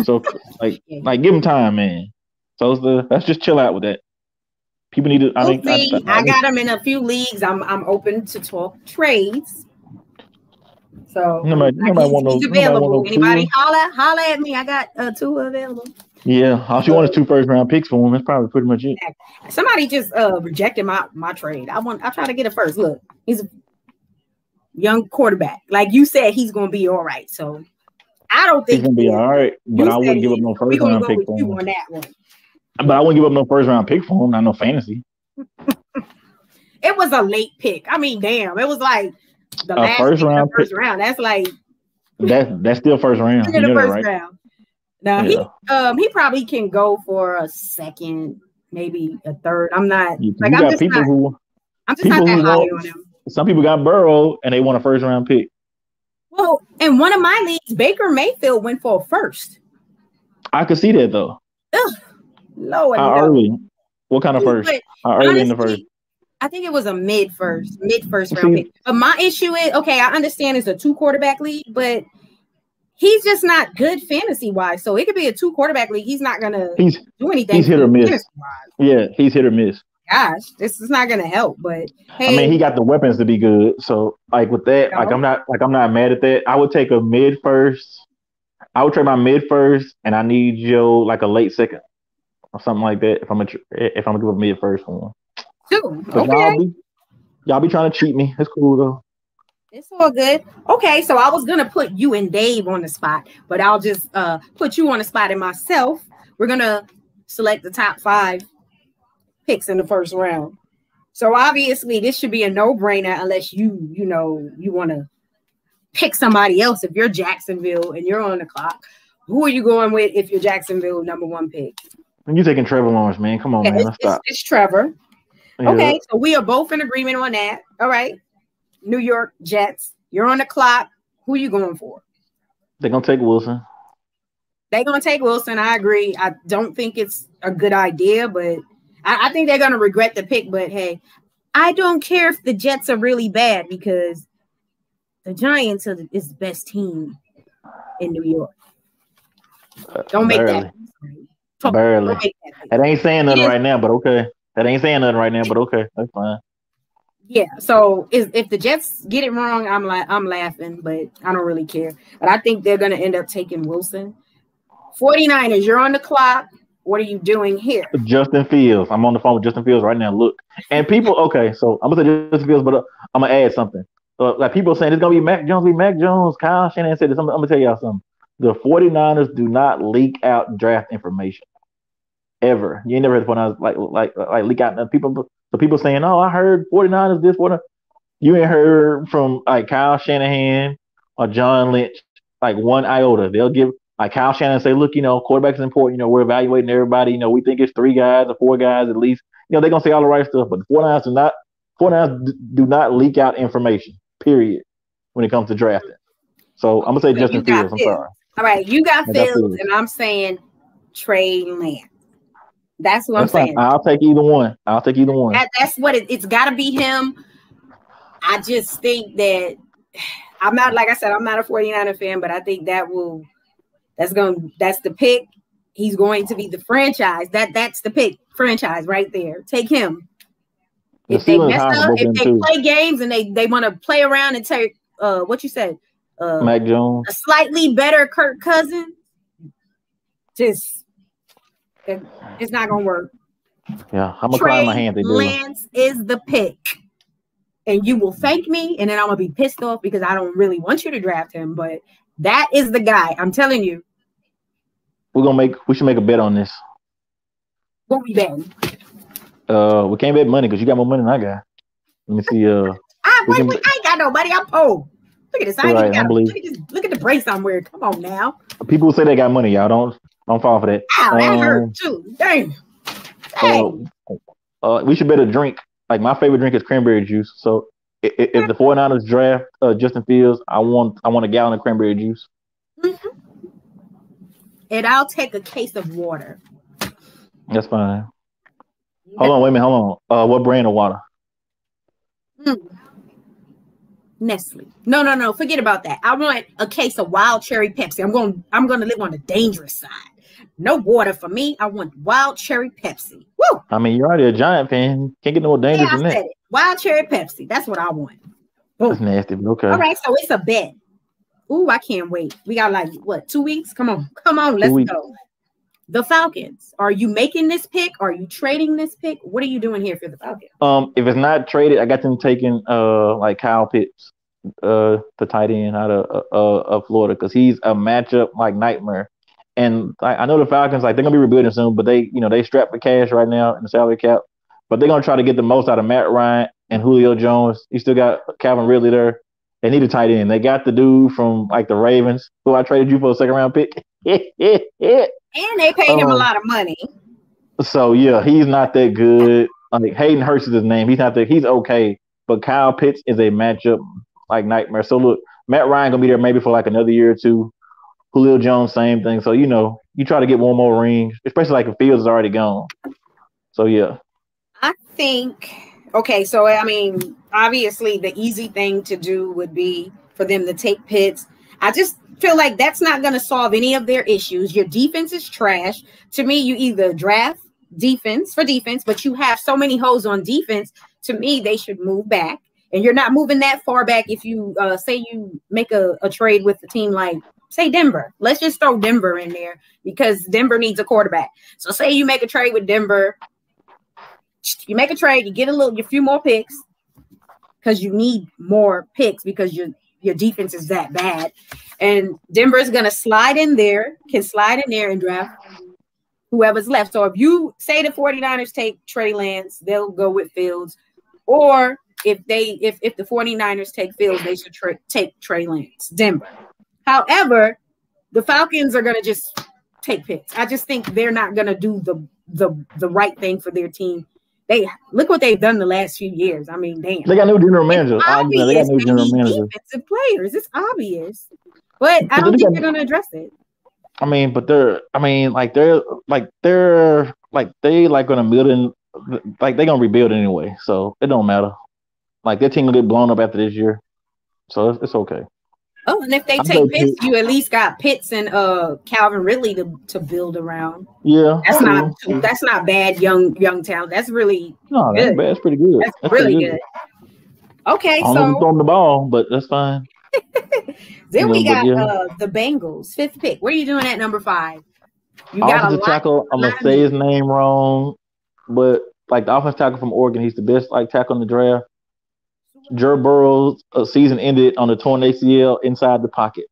So give him time, man. So let's just chill out with that. People need to. We'll see. I got him in a few leagues. I'm open to talk trades. So he's available. Anybody holla at me? I got 2 available. Yeah, all she wants is 2 first-round picks for him. That's probably pretty much it. Somebody just rejected my trade. I try to get a first. Look, he's a young quarterback. Like you said, he's gonna be all right. So I don't think he's gonna be all right. But I wouldn't give up no first-round pick for him. On that one. But I wouldn't give up no first-round pick for him. Not no fantasy. It was a late pick. I mean, damn, it was like the last first round. That's like that's still first round. In the first round. Now he probably can go for a second, maybe a third. I'm not like I'm just not that high on him. Some people got Burrow and they want a first round pick. Well, in one of my leagues, Baker Mayfield went for a first. I could see that though. Ugh, Lord, how early? What kind of first? How early in the first? I think it was a mid first round pick. But my issue is, okay, I understand it's a 2 quarterback league, but he's just not good fantasy wise. So it could be a 2 quarterback league. He's not gonna do anything. He's hit or miss. Yeah, he's hit or miss. Gosh, this is not gonna help. But hey, I mean, he got the weapons to be good. So like with that, I'm not mad at that. I would take a mid first. I would trade my mid first, and I need like a late second or something like that. If I'm gonna give a mid first for him. Okay. Y'all be trying to cheat me. It's cool though. It's all good. Okay, so I was gonna put you and Dave on the spot, but I'll just put you on the spot and myself. We're gonna select the top 5 picks in the first round. So obviously this should be a no-brainer unless you want to pick somebody else. If you're Jacksonville and you're on the clock, who are you going with if you're Jacksonville number 1 pick? You're taking Trevor Lawrence, man. Come on, man. Let's stop. It's Trevor. Yeah. Okay, so we are both in agreement on that. All right. New York Jets. You're on the clock. Who are you going for? They're going to take Wilson. They're going to take Wilson. I agree. I don't think it's a good idea, but I think they're going to regret the pick. But, hey, I don't care if the Jets are really bad because the Giants is the best team in New York. Don't make that. Barely. That ain't saying nothing right now, but okay. That ain't saying nothing right now, but okay. That's fine. Yeah, so if the Jets get it wrong, I'm laughing, but I don't really care. But I think they're going to end up taking Wilson. 49ers, you're on the clock. What are you doing here? Justin Fields. I'm on the phone with Justin Fields right now. Look. And people, okay, so I'm going to say Justin Fields, but I'm going to add something. Like people saying it's going to be Mac Jones. Kyle Shanahan said this. I'm going to tell y'all something. The 49ers do not leak out draft information. Ever. You ain't never heard the 49ers like leak out people. So people saying, oh, I heard 49ers this, 49ers. You ain't heard from like Kyle Shanahan or John Lynch like one iota. They'll give like Kyle Shanahan say, look, quarterback is important. We're evaluating everybody. We think it's 3 guys or 4 guys at least. They're gonna say all the right stuff, but the 49ers do not leak out information, period, when it comes to drafting. So I'm gonna say Justin Fields. I'm sorry. All right, you got Fields, and I'm saying Trey Lance. That's what I'm saying. I'll take either one. That's what it's got to be him. I just think that I'm not, like I said, I'm not a 49er fan, but I think that's the pick. He's going to be the franchise. That's the pick. Franchise right there. Take him. If they mess up, if they play games and they want to play around and take what you said, Mac Jones, a slightly better Kirk Cousins, it's not gonna work. Yeah, I'm gonna cry in my hand. Lance is the pick, and you will thank me, and then I'm gonna be pissed off because I don't really want you to draft him. But that is the guy. I'm telling you. We should make a bet on this. What we betting? We can't bet money because you got more money than I got. Let me see. I ain't got no money. I'm poor. Look at this. Look at the brace I'm wearing. Come on now. People say they got money, y'all. Don't fall for that. Ow, that hurt too. Dang. We should bet a drink. Like my favorite drink is cranberry juice. So if the 49ers draft Justin Fields, I want a gallon of cranberry juice. Mm-hmm. And I'll take a case of water. That's fine. Hold on, wait a minute. Hold on. What brand of water? Nestle. No. Forget about that. I want a case of wild cherry Pepsi. I'm going to live on the dangerous side. No water for me. I want wild cherry Pepsi. Woo! I mean, you're already a Giant fan. Can't get no more dangerous than I that. said it. Wild cherry Pepsi. That's what I want. Boom. That's nasty, but okay. All right, so it's a bet. Ooh, I can't wait. We got like, what, 2 weeks? Come on, let's go. The Falcons. Are you making this pick? Are you trading this pick? What are you doing here for the Falcons? If it's not traded, I got them taking like Kyle Pitts, the tight end out of Florida, because he's a matchup like nightmare. And I know the Falcons, like, they're gonna be rebuilding soon, but they strapped for cash right now in the salary cap. But they're gonna try to get the most out of Matt Ryan and Julio Jones. You still got Calvin Ridley there. They need a tight end. They got the dude from like the Ravens, who I traded you for a second round pick. And they paid him a lot of money. So yeah, he's not that good. Like, Hayden Hurst is his name. He's not that. He's okay, but Kyle Pitts is a matchup like nightmare. So look, Matt Ryan gonna be there maybe for like another year or two. Julio Jones, same thing. So you try to get one more ring, especially like if Fields is already gone. So yeah, I think. Okay, so I mean, obviously the easy thing to do would be for them to take Pitts. I just feel like that's not going to solve any of their issues. Your defense is trash. To me, you either draft defense for defense, but you have so many holes on defense. To me, they should move back. And you're not moving that far back if you say you make a trade with a team like, say, Denver. Let's just throw Denver in there because Denver needs a quarterback. So say you make a trade with Denver. You make a trade, you get a few more picks because you need more picks because your defense is that bad. And Denver is going to slide in there and draft whoever's left. So if you say the 49ers take Trey Lance, they'll go with Fields. Or if the 49ers take Fields, they should take Trey Lance, Denver. However, the Falcons are going to just take Pitts. I just think they're not going to do the right thing for their team. They look what they've done the last few years. I mean, damn. They got new general manager. They got new general manager. Defensive players. It's obvious. But I don't think they're going to address it. I mean, but they're going to build in, like, they're going to rebuild anyway. So it don't matter. Like, their team will get blown up after this year. So it's okay. Oh, and if they take Pitts, you at least got Pitts and Calvin Ridley to build around. Yeah, that's not bad. Young talent. That's really good. That's bad. That's pretty good. That's really good. Okay, I don't know throwing the ball, but that's fine. Then we got the Bengals, 5th pick. What are you doing at number 5? You got offensive tackle. I'm gonna say his name wrong, but like the offensive tackle from Oregon, he's the best tackle in the draft. Joe Burrow's season ended on a torn ACL inside the pocket.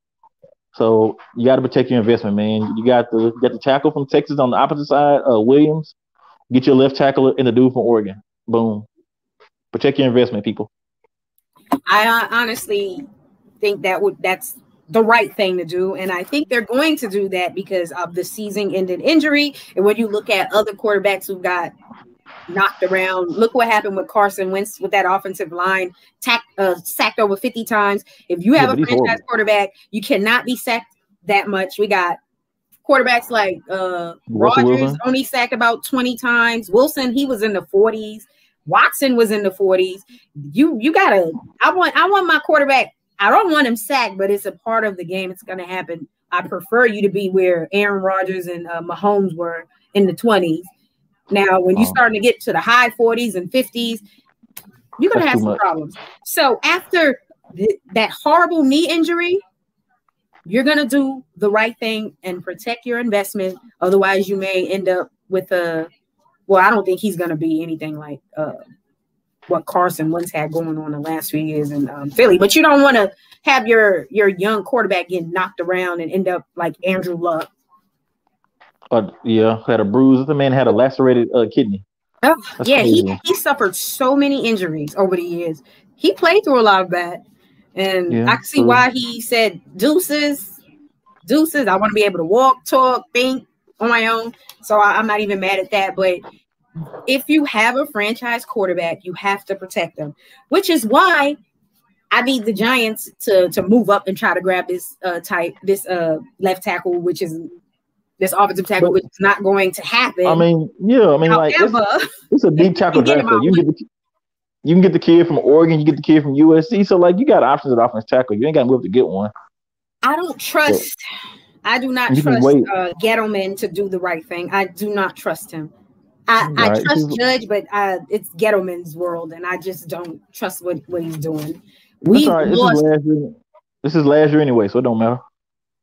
So you got to protect your investment, man. You got the tackle from Texas on the opposite side, Williams. Get your left tackle in the dude from Oregon. Boom. Protect your investment, people. I honestly think that's the right thing to do, and I think they're going to do that because of the season-ended injury. And when you look at other quarterbacks who got knocked around. Look what happened with Carson Wentz with that offensive line, sacked over 50 times. If you have a franchise quarterback, you cannot be sacked that much. We got quarterbacks like Rodgers, only sacked about 20 times. Wilson, he was in the 40s. Watson was in the 40s. You gotta. I want my quarterback. I don't want him sacked, but it's a part of the game. It's gonna happen. I prefer you to be where Aaron Rodgers and Mahomes were in the 20s. Now, when you're starting to get to the high 40s and 50s, you're going to have some problems. So after that horrible knee injury, you're going to do the right thing and protect your investment. Otherwise, you may end up with I don't think he's going to be anything like what Carson Wentz had going on the last few years in Philly. But you don't want to have your young quarterback get knocked around and end up like Andrew Luck. Had a bruise. The man had a lacerated kidney. Oh, yeah, he suffered so many injuries over the years. He played through a lot of that. And I can see why he said deuces. I want to be able to walk, talk, think on my own. So I'm not even mad at that. But if you have a franchise quarterback, you have to protect them, which is why I need the Giants to move up and try to grab this left tackle, which is this offensive tackle, which is not going to happen. It's a deep tackle draft. You can get the kid from Oregon, you get the kid from USC. So you got options at offensive tackle. You ain't got to move to get one. I don't trust I do not trust Gettleman to do the right thing. I do not trust him. I trust Judge, but it's Gettleman's world, and I just don't trust what he's doing. This is last year anyway, so it don't matter.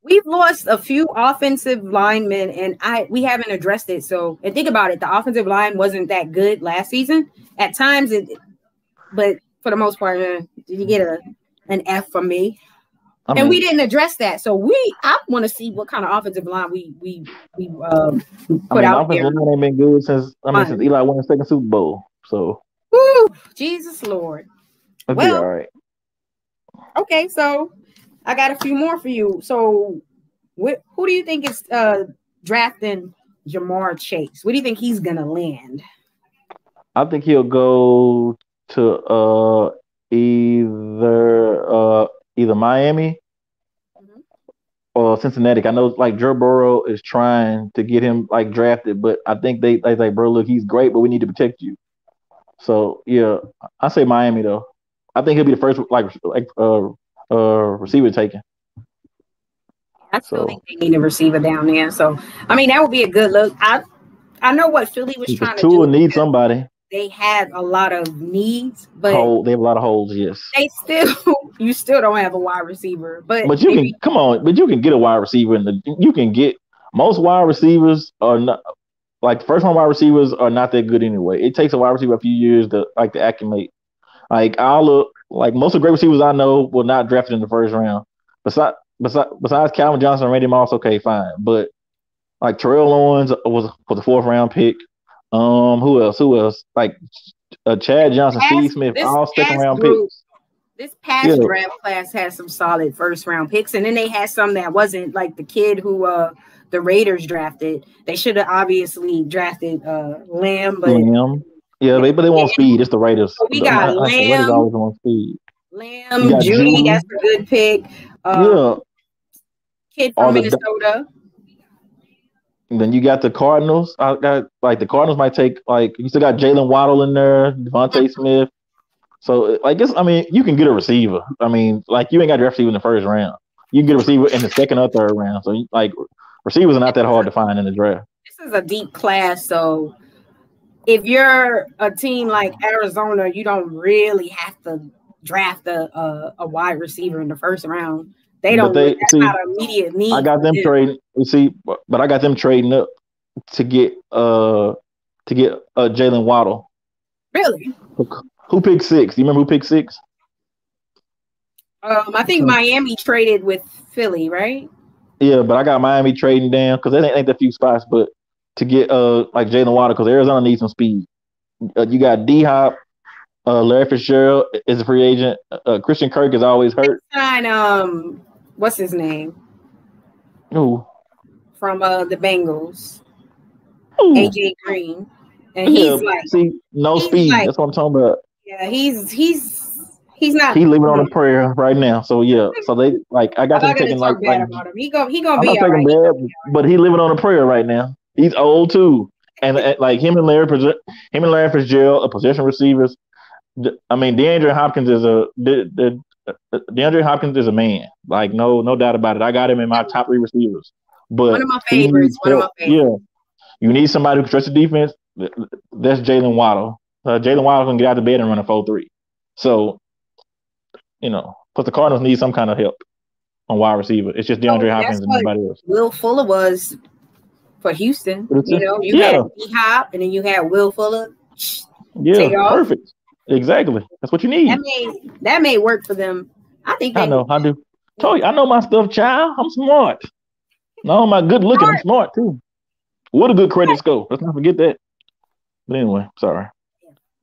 We've lost a few offensive linemen, and we haven't addressed it. So, and think about it, the offensive line wasn't that good last season. At times, but for the most part, did you get an F from me? And we didn't address that. So I want to see what kind of offensive line we put out there. Offensive line ain't been good since Eli won the second Super Bowl. So, woo, Jesus Lord. It'll be all right. Okay, so I got a few more for you. So, who do you think is drafting Jamar Chase? Where do you think he's gonna land? I think he'll go to either Miami or Cincinnati. I know like Joe Burrow is trying to get him like drafted, but I think they like, bro, look, he's great, but we need to protect you. So yeah, I say Miami though. I think he'll be the first receiver taken. I still think they need a receiver down there. So I mean that would be a good look. I know what Philly was trying to do. Tua need somebody. They have a lot of needs, but they have a lot of holes. Yes, you still don't have a wide receiver. But you can get a wide receiver you can get most wide receivers are not like first round wide receivers are not that good anyway. It takes a wide receiver a few years to acclimate. Like most of the great receivers I know were not drafted in the first round. Besides Calvin Johnson and Randy Moss, okay, fine. But like Terrell Owens was the fourth round pick. Who else? Like Chad Johnson, Steve Smith, all second round picks. This past draft class had some solid first round picks, and then they had some that wasn't, like the kid who the Raiders drafted. They should have obviously drafted Lamb, but but they want speed. It's the Raiders. So we got Lamb. Raiders always want speed. Lamb, Judy, that's a good pick. Kid from Minnesota. And then you got the Cardinals. The Cardinals might take you still got Jalen Waddle in there, Devontae Smith. So you can get a receiver. I mean, you ain't got to draft receiver in the first round. You can get a receiver in the second or third round. So receivers are not that hard to find in the draft. This is a deep class, so if you're a team like Arizona, you don't really have to draft a wide receiver in the first round. They don't. That's not an immediate need. I got them trading. But I got them trading up to get Jalen Waddle. Really? Who picked 6? Do you remember who picked 6? I think Miami traded with Philly, right? Yeah, but I got Miami trading down because that ain't a few spots, but to get Jalen Waddle because Arizona needs some speed. You got D-Hop. Larry Fitzgerald is a free agent. Christian Kirk is always hurt. What's his name? Who? From the Bengals. Ooh. AJ Green. And he's no speed. That's what I'm talking about. Yeah, he's not. He's living on a prayer right now. So yeah. So they I got him taking bad about him. He gonna be all right. Bad, but he's living on a prayer right now. He's old too. And him and Larry Fitzgerald are possession receivers. I mean, DeAndre Hopkins is a man. No doubt about it. I got him in my top 3 receivers. But one of my favorites. Yeah. You need somebody who can stretch the defense. That's Jalen Waddle. Jalen Waddle can get out of bed and run a 4.3. So, but the Cardinals need some kind of help on wide receiver. It's just DeAndre Hopkins and nobody else. Will Fuller was for Houston. You had D-Hop and then you had Will Fuller. Yeah, perfect. Exactly. That's what you need. That may work for them. I think I know. I do. Told you, I know my stuff, child. I'm smart. No, my good looking. I'm smart too. What a good credit score. Let's not forget that. But anyway, sorry.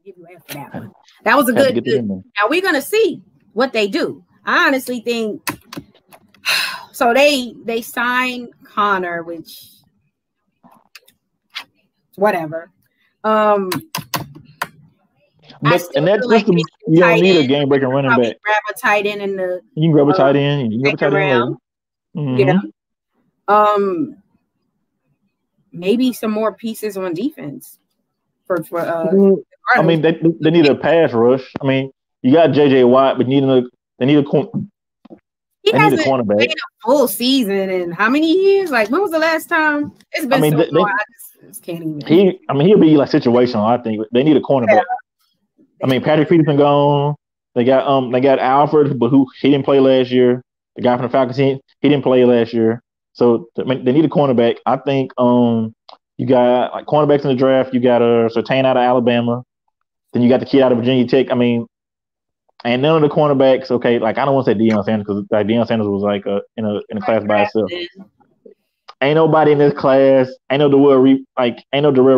Give you F for that one. That was a good. Now we're gonna see what they do. I honestly think so. They signed Connor, which whatever. But and that's just you don't need a game breaking running back. Grab a tight end in the. You can grab a tight end. You can grab a tight end later. Mm-hmm. Maybe some more pieces on defense. I mean, they need a pass rush. I mean, you got JJ Watt, but they need a corner. He They need a hasn't cornerback. played a full season in how many years? Like, when was the last time? It's been so long. I just can't even. He'll be like situational. I think they need a cornerback. Yeah. I mean, Patrick Peterson gone. They got Alfred, but he didn't play last year. The guy from the Falcons, he didn't play last year. So they need a cornerback. I think you got like cornerbacks in the draft. You got Surtain out of Alabama. Then you got the kid out of Virginia Tech. I mean, and none of the cornerbacks. Okay, like I don't want to say Deion Sanders because like Deion Sanders was like in a class by itself. Ain't nobody in this class. Ain't no Darrell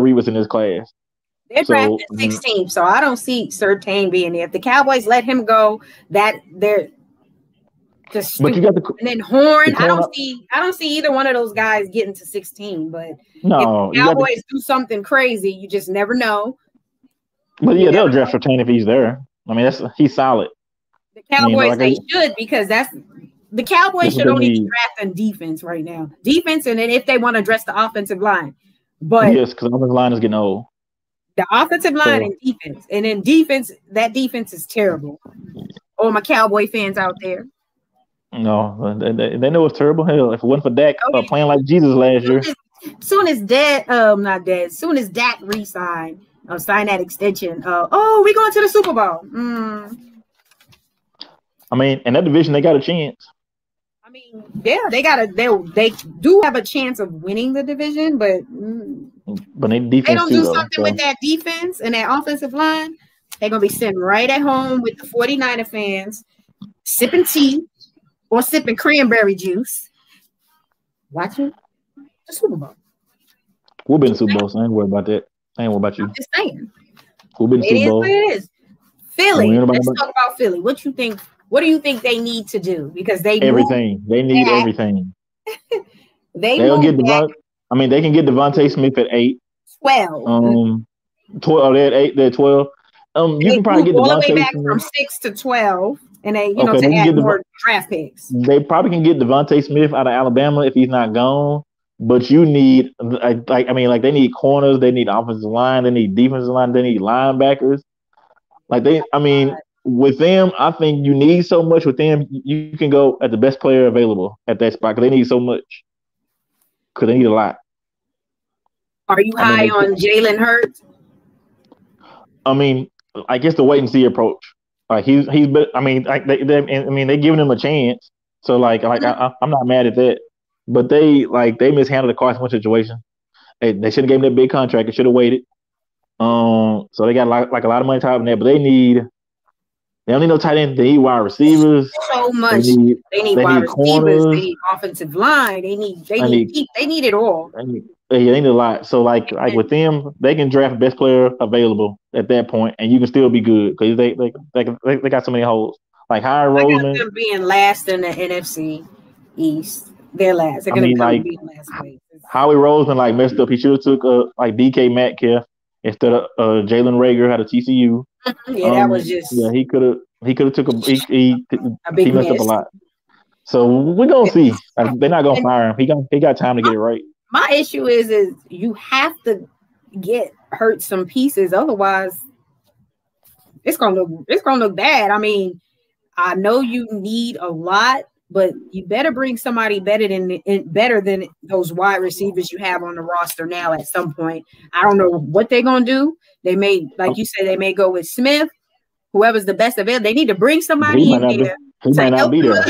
Revis in this class. They're drafted 16th, so I don't see Surtain being there. If the Cowboys let him go, that they're just. But you got and then Horn. I don't see either one of those guys getting to 16. But no, if the Cowboys do something crazy, you just never know. But yeah, they'll draft Surtain if he's there. I mean, he's solid. The Cowboys they should because the Cowboys should only be drafting defense right now. Defense, and then if they want to address the offensive line, but yes, because the offensive line is getting old. The offensive line and defense, and then defense. That defense is terrible. All my Cowboy fans out there. No, they know it's terrible. Hell, if it wasn't for Dak playing like Jesus last year, soon as Dak re-signed, sign that extension. We're going to the Super Bowl. I mean, in that division, they got a chance. I mean, yeah, they do have a chance of winning the division, but they defense don't do something with that defense and that offensive line, they're gonna be sitting right at home with the 49er fans, sipping tea or sipping cranberry juice, watching the Super Bowl. We'll be in the Super Bowl, so I ain't worried about that. I ain't worried about you. I'm just saying. We'll be in the Super Bowl. It is. Philly. Let's talk about Philly. What you think? What do you think they need to do? Because they need everything. They'll get I mean, they can get Devontae Smith at 8. 12. 12. They're at 8. They're 12. You can probably get all Devontae the way back Smith from 6 to 12, and they to add more draft picks. They probably can get Devontae Smith out of Alabama if he's not gone. But you need they need corners, they need offensive line, they need defensive line, they need linebackers. With them, I think you need so much with them. You can go at the best player available at that spot because they need so much. Because they need a lot. Are you high on Jalen Hurts? I mean, I guess the wait and see approach. Like he's been. I mean, they're giving him a chance. So I'm not mad at that. But they mishandled the Carson Wentz situation. They should have gave him that big contract. They should have waited. So they got a lot of money tied in there. But they don't need no tight end. They need wide receivers. So much. They need wide receivers. They need offensive line. They need it all. They need a lot. So like with them, they can draft best player available at that point, and you can still be good because they got so many holes. Like Howie Roseman, them being last in the NFC East. They're last. They're going to be in last place. Howie Roseman messed up. He should have took DK Metcalf instead of Jalen Rager out of TCU. Yeah, that was just. Yeah, he could have took he messed up a lot. So we're gonna see. They're not gonna fire him. He got time to get it right. My issue is you have to hurt some pieces, otherwise it's gonna look bad. I mean, I know you need a lot, but you better bring somebody better than those wide receivers you have on the roster now. At some point, I don't know what they're gonna do. They may, like you said, they may go with Smith, whoever's the best available. They need to bring somebody in there. He might not be there.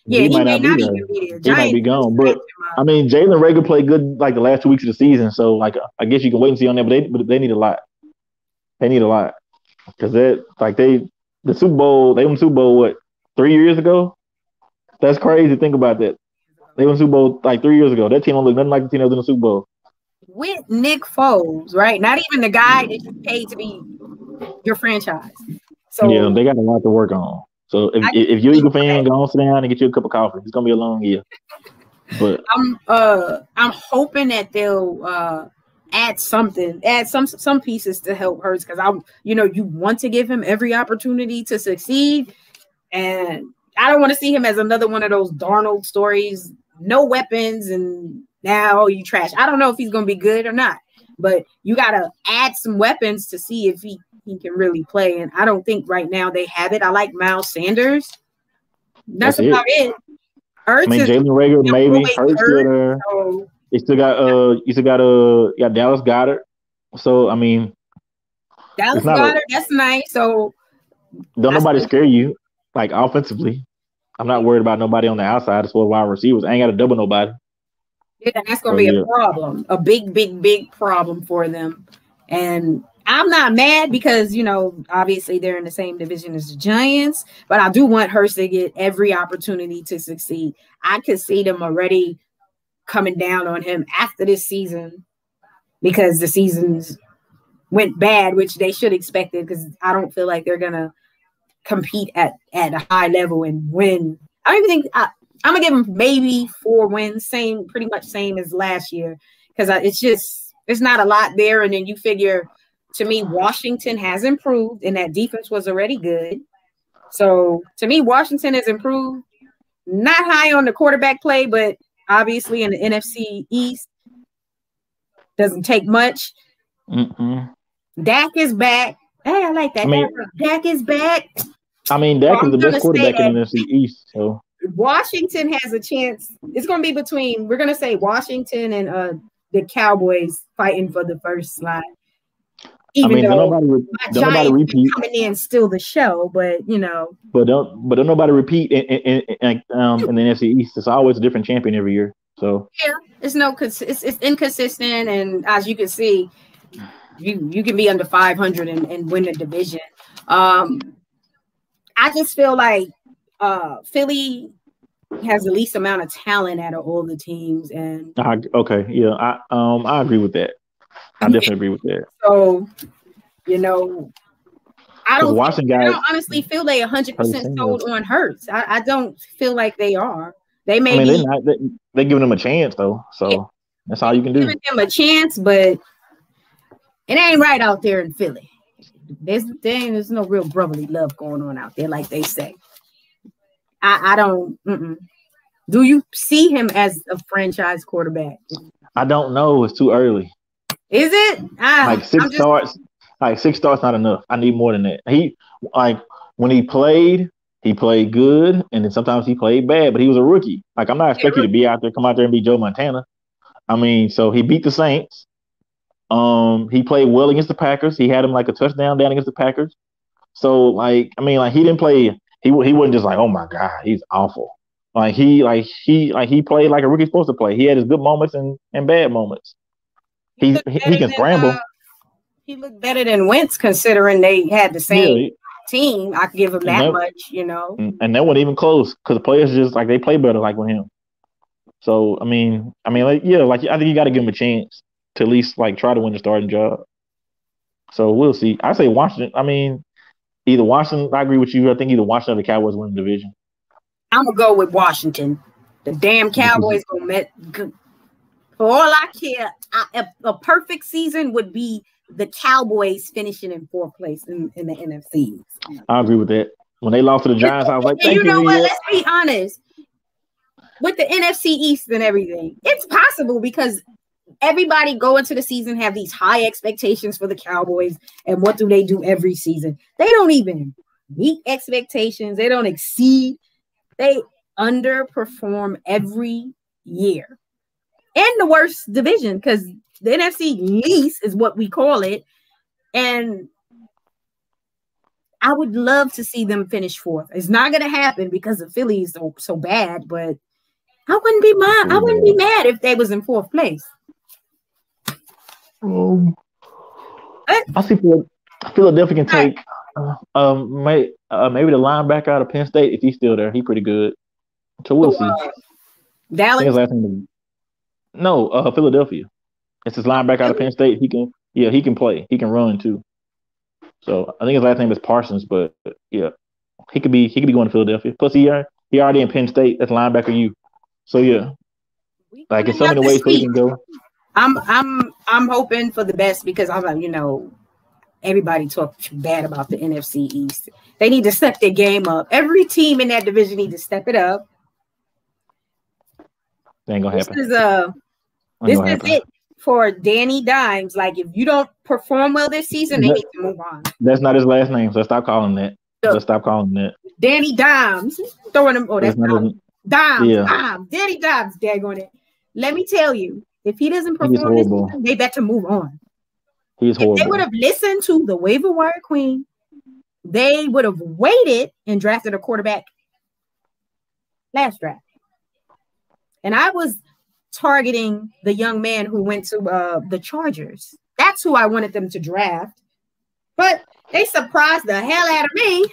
Yeah, he may not even be there. He might be gone. But I mean, Jalen Rager played good the last 2 weeks of the season. So I guess you can wait and see on that. But they need a lot. They need a lot because the Super Bowl. They won the Super Bowl what 3 years ago? That's crazy to think about that. They won the Super Bowl 3 years ago. That team don't look nothing like the team that was in the Super Bowl. With Nick Foles, right? Not even the guy that you paid to be your franchise. So yeah, they got a lot to work on. So if you're an Eagle fan, go on, sit down and get you a cup of coffee. It's gonna be a long year. But I'm hoping that they'll add some pieces to help Hurts because you want to give him every opportunity to succeed, and I don't want to see him as another one of those Darnold stories, no weapons, and now you trash. I don't know if he's going to be good or not, but you got to add some weapons to see if he can really play. And I don't think right now they have it. I like Miles Sanders, That's about it. I mean, Jalen Reagor, maybe. Hurts still there. So. You still got Dallas Goedert. So I mean, Dallas Goedert, that's nice. So don't nobody scare you like offensively. I'm not worried about nobody on the outside as well as wide receivers. I ain't got to double nobody. Yeah, that's gonna be a problem, a big problem for them. And I'm not mad because obviously they're in the same division as the Giants, but I do want Hurts to get every opportunity to succeed. I could see them already coming down on him after this season because the seasons went bad, which they should expect it because I don't feel like they're gonna compete at a high level and win. I don't even think I'm gonna give them maybe 4 wins, pretty much same as last year because it's not a lot there. And then you figure, to me, Washington has improved and that defense was already good. So to me, Washington has improved. Not high on the quarterback play, but obviously in the NFC East, doesn't take much. Dak is back. Hey, I like that. Dak is back. I mean, Dak is the best quarterback in the NFC East. So Washington has a chance. It's going to be between, we're going to say Washington and the Cowboys fighting for the first slot. Even though nobody repeat coming in still the show, but But don't nobody repeat in the NFC East. It's always a different champion every year. So yeah, it's inconsistent, and as you can see, you can be under 500 and win the division. I just feel like Philly has the least amount of talent out of all the teams, and I agree with that. I definitely agree with that. So, I don't honestly feel they 100% sold on Hurts. I don't feel like they are. They may they're giving them a chance though. So that's all you can do. Giving them a chance, but it ain't right out there in Philly. There's no real brotherly love going on out there, like they say. I don't. Do you see him as a franchise quarterback? I don't know. It's too early. Is it? Like 6 starts. Like 6 starts not enough. I need more than that. When he played good, and then sometimes he played bad. But he was a rookie. Like I'm not expecting you to be out there, come out there and be Joe Montana. I mean, so he beat the Saints. He played well against the Packers. He had him like a touchdown down against the Packers. So he didn't play. He wasn't just like, oh my God, he's awful. He played like a rookie's supposed to play. He had his good moments and bad moments. He can scramble. He looked better than Wentz, considering they had the same team. I could give him that much, And that wasn't even close because the players just they play better with him. So I think you got to give him a chance to at least try to win the starting job. So we'll see. I say Washington. I mean, either Washington. I agree with you. I think either Washington or the Cowboys win the division. I'm gonna go with Washington. The damn Cowboys gonna for all I care. A perfect season would be the Cowboys finishing in 4th place in the NFC. I agree with that. When they lost to the Giants, I was like, thank you. You know what? Let's be honest. With the NFC East and everything, it's possible because everybody going to the season have these high expectations for the Cowboys. And what do they do every season? They don't even meet expectations. They don't exceed. They underperform every year. In the worst division, because the NFC least is what we call it. And I would love to see them finish 4th. It's not going to happen because the Philly is so bad, but I wouldn't be mad if they was in 4th place. I see Philadelphia can take maybe the linebacker out of Penn State if he's still there. He's pretty good. So we'll see. Dallas? No, Philadelphia. It's his linebacker out of Penn State. He can play. He can run too. So I think his last name is Parsons, but yeah, he could be going to Philadelphia. Plus he already in Penn State. That's linebacker U. So yeah, in so many ways he can go. I'm hoping for the best because everybody talks bad about the NFC East. They need to step their game up. Every team in that division needs to step it up. That ain't gonna happen. This is it for Danny Dimes. If you don't perform well this season, they need to move on. That's not his last name, so stop calling that. Let's stop calling that. Danny Dimes throwing them. Oh, that's Dimes. Yeah. Dimes. Danny Dimes, daggone it. Let me tell you, if he doesn't perform this season, they better move on. He's horrible. If they would have listened to the Waiver Wire Queen, they would have waited and drafted a quarterback last draft. And I was targeting the young man who went to the Chargers. That's who I wanted them to draft. But they surprised the hell out of me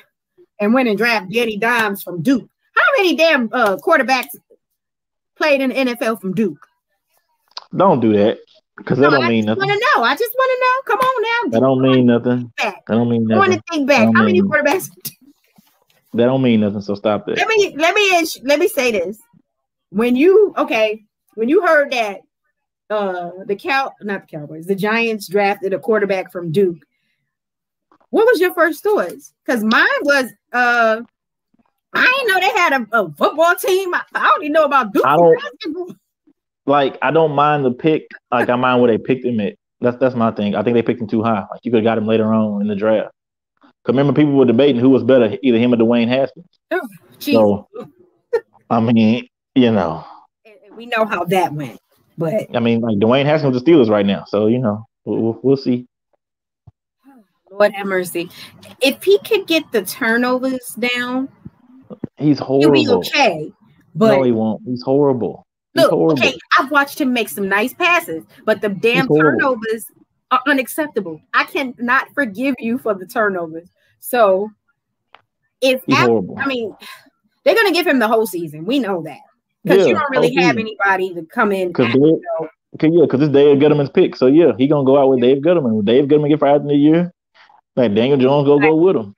and went and drafted Danny Dimes from Duke. How many damn quarterbacks played in the NFL from Duke? Don't do that, because that don't mean nothing. I just want to know. Come on now. That don't mean nothing. That don't mean nothing. I want to think back. How many quarterbacks? That don't mean nothing. So stop that. Let me say this. When you heard that the Giants drafted a quarterback from Duke, what was your first thoughts? Because mine was I didn't know they had a football team. I don't even know about Duke basketball. I don't mind the pick. Like, I mind where they picked him at. That's my thing. I think they picked him too high. Like, you could have got him later on in the draft. Because remember, people were debating who was better, either him or Dwayne Haskins. Oh, so, I mean, you know. We know how that went. But I mean, like, Dwayne Haskins with the Steelers right now. So, you know, we'll see. Lord have mercy. If he could get the turnovers down, he's horrible. He'll be okay. But no, he won't. He's horrible. Look, okay, I've watched him make some nice passes, but the damn turnovers are unacceptable. I cannot forgive you for the turnovers. So, they're going to give him the whole season. We know that. Because you don't really have anybody to come in. Because it's Dave Gettleman's pick. So, yeah, he's going to go out with Dave Gettleman. When Dave Gettleman get fired in the year, like, Daniel Jones go with him.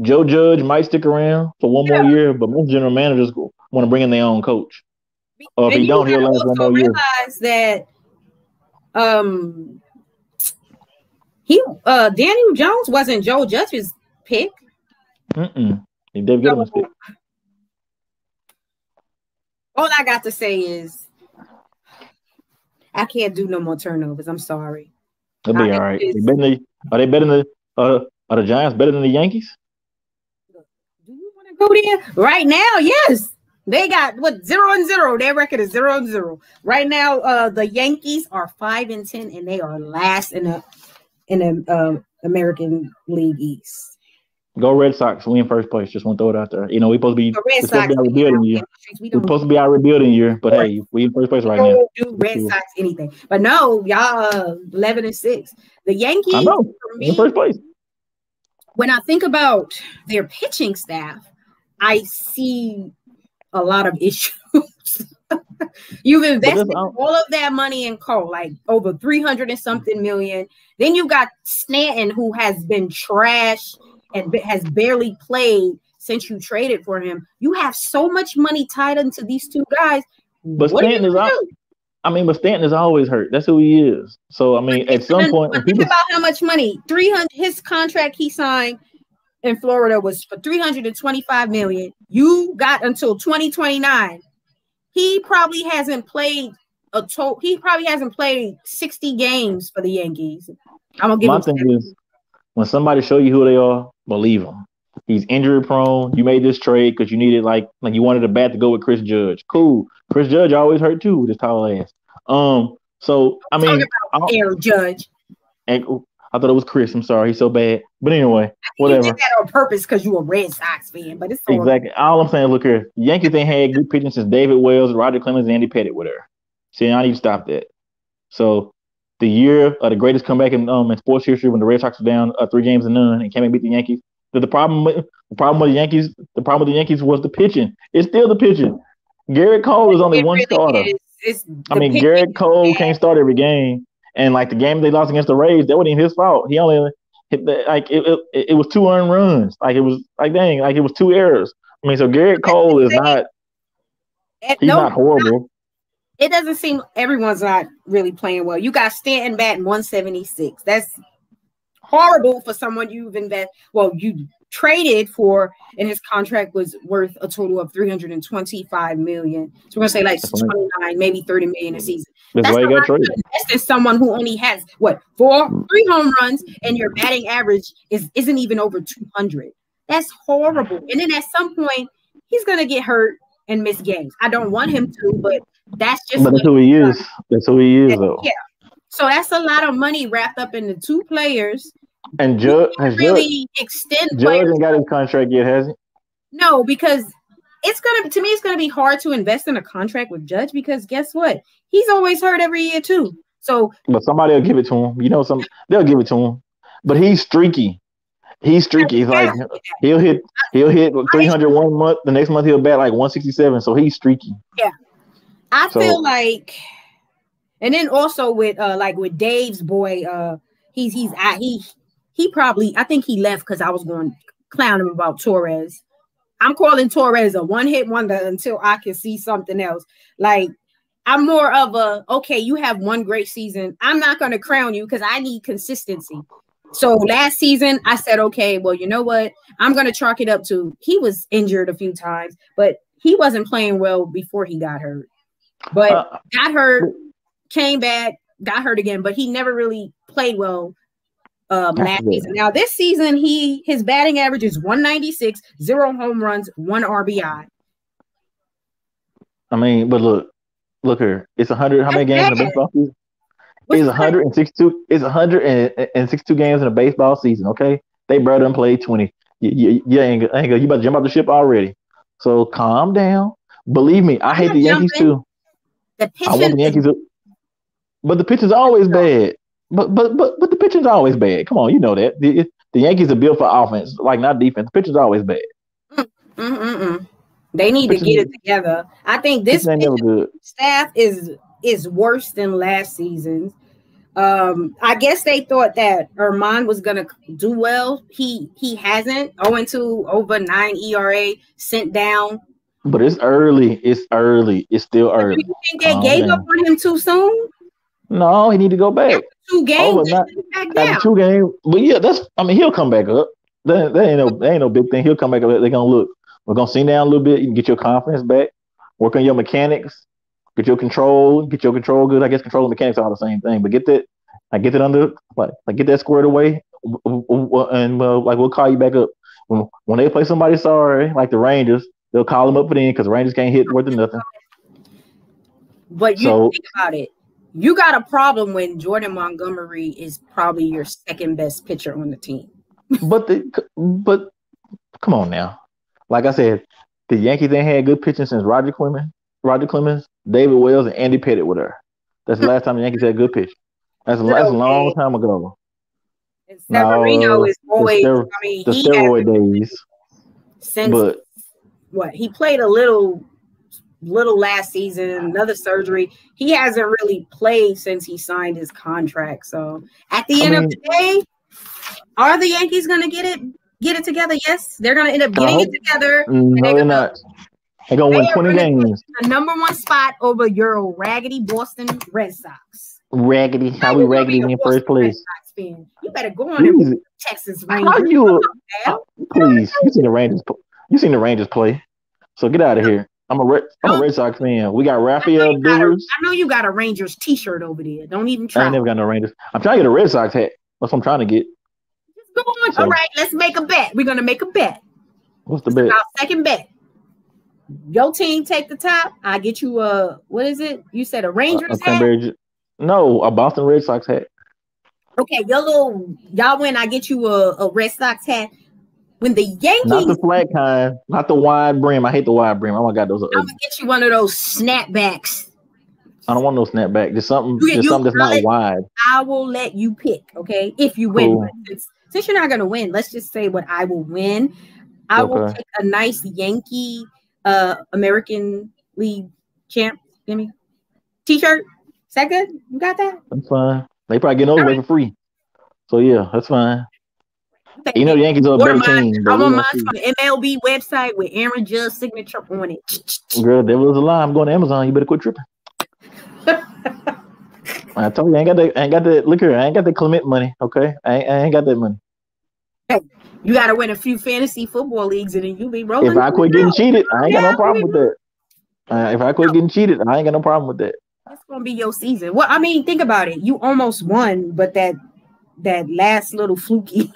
Joe Judge might stick around for one more year, but most general managers want to bring in their own coach. Or if he don't, he'll last one more year. Realize that Daniel Jones wasn't Joe Judge's pick. He Dave Gettleman's pick. All I got to say is I can't do no more turnovers. I'm sorry. They'll be all right. Are the Giants better than the Yankees? Do you want to go there? Right now, yes. They got 0-0. Their record is 0-0. Right now, the Yankees are 5-10, and they are last in the American League East. Go Red Sox. We in first place. Just want to throw it out there. You know, we're supposed to be our rebuilding year. We're supposed to be our rebuilding year, but hey, we in first place right now. Don't do Red Sox anything. But no, y'all 11-6. The Yankees, I know, for me, in first place. When I think about their pitching staff, I see a lot of issues. You've invested all of that money in Cole, like over 300 and something million. Then you got Stanton, who has been trash and has barely played since you traded for him. You have so much money tied into these two guys. But Stanton is always hurt. That's who he is. So I mean, at some point, think about how much money 300. His contract he signed in Florida was for $325 million. You got until 2029. He probably hasn't played He probably hasn't played 60 games for the Yankees. I'm gonna give my thing is, when somebody show you who they are, believe them. He's injury prone. You made this trade because you needed like you wanted a bat to go with Chris Judge. Cool. Chris Judge always hurt too with his tall ass. So I mean, Aaron Judge. And I thought it was Chris. I'm sorry, he's so bad. But anyway, whatever. You did that on purpose because you a Red Sox fan. But it's so exactly all I'm saying. Look here, Yankees ain't had good pitching since David Wells, Roger Clemens, and Andy Pettitte were there. See, I need to stop that. So the year of the greatest comeback in sports history, when the Red Sox were down 3-0 and came and beat the Yankees. The problem with the Yankees was the pitching. It's still the pitching. Garrett Cole is only one starter. Garrett Cole can't start every game. And like the game they lost against the Rays, that wasn't even his fault. He only hit it was 2 earned runs. It was 2 errors. I mean, so Garrett Cole is not not horrible. It doesn't seem everyone's not really playing well. You got Stanton batting 176. That's horrible for someone you've invested. Well, you traded for, and his contract was worth a total of $325 million. So we're gonna say like 29, maybe 30 million a season. That's why you got traded. That's someone who only has 3 home runs, and your batting average isn't even over 200. That's horrible. And then at some point, he's gonna get hurt and miss games. I don't want him to, but that's just. But that's who he is. That's who he is, though. Yeah. So that's a lot of money wrapped up into two players. And Judge really extend. Judge ain't got his contract yet, has he? No, because it's gonna be hard to invest in a contract with Judge because guess what? He's always hurt every year too. So, but somebody will give it to him. You know, they'll give it to him. But he's streaky. He's streaky. He's like he'll hit 300 one month. The next month he'll bat like 167. So he's streaky. Yeah, I feel like, and then also with Dave's boy, he probably, I think he left because I was going to clown him about Torres. I'm calling Torres a one-hit wonder until I can see something else. Like, I'm more of a, okay, you have one great season. I'm not going to crown you because I need consistency. So last season, I said, okay, well, you know what? I'm going to chalk it up to he was injured a few times, but he wasn't playing well before he got hurt. But got hurt, came back, got hurt again, but he never really played well last season. Now this season, his batting average is 196, 0 home runs, 1 RBI. I mean, but look here. It's 100. How many games in a baseball season? It's 162. It's 162 games in a baseball season. Okay, they brought them played 20. You ain't you about to jump out the ship already. So calm down. Believe me, I hate the Yankees too. I want the Yankees, but the pitching's always bad. But the pitching's always bad. Come on, you know that the Yankees are built for offense, like not defense. The pitching's always bad. They need to get it together. I think this staff is worse than last season's. I guess they thought that Armand was gonna do well. He hasn't. 0-2 over 9 ERA, sent down. But it's early. It's still early. Do you think they gave up on him too soon? No, he need to go back. After 2 games, after 2 games. But yeah, he'll come back up. That ain't no big thing. He'll come back up. They're gonna look. We're gonna sit down a little bit. You can get your confidence back. Work on your mechanics. Get your control good. I guess control and mechanics are all the same thing. But get that under get that squared away. And we'll call you back up when they play somebody sorry like the Rangers. They'll call them up for the end because the Rangers can't hit worth of nothing. But think about it. You got a problem when Jordan Montgomery is probably your second best pitcher on the team. but come on now. Like I said, the Yankees ain't had good pitching since Roger Clemens, David Wells, and Andy Pettitte were there. That's the last time the Yankees had good pitching. That's a long time ago. And Severino is always, the steroid days. Since he played a little last season, another surgery. He hasn't really played since he signed his contract. So at the end of the day, are the Yankees going to get it together? Yes, they're going to end up getting it together. No, they're not. They're going to win 20 games. The number 1 spot over your raggedy Boston Red Sox. Raggedy? How we raggedy in first place? You better go on and Texas Rangers. Please, you seen the Rangers play. So get out of here. I'm a Red Sox fan. We got Rafael Devers. I know you got a Rangers t-shirt over there. Don't even try. I ain't never got no Rangers. I'm trying to get a Red Sox hat. That's what I'm trying to get. Just go on. So, all right, let's make a bet. We're going to make a bet. What's the bet? Our second bet. Your team take the top. I get you what is it? You said a Rangers hat? No, a Boston Red Sox hat. Okay, y'all win. I get you a Red Sox hat. When the Yankees, not the flat kind, not the wide brim. I hate the wide brim. Oh my God, those are. I'm gonna get you one of those snapbacks. I don't want no snapback. There's something that's not wide. I will let you pick, okay? If you win, since you're not gonna win, let's just say what I will win. I will take a nice Yankee, American League champ. Give me t-shirt. Is that good? You got that? That's fine. They probably get those away for free. So yeah, that's fine. You know the Yankees are a better team. I want mine on the MLB website with Aaron Judge's signature on it. Girl, there was a lie. I'm going to Amazon. You better quit tripping. I told you I ain't got that liquor. I ain't got that Clement money. Okay, I ain't got that money. Hey, you got to win a few fantasy football leagues and then you be rolling. If I quit getting cheated, I ain't got no problem with that. If I quit getting cheated, I ain't got no problem with that. That's gonna be your season. Well, I mean, think about it. You almost won, but that last little fluky.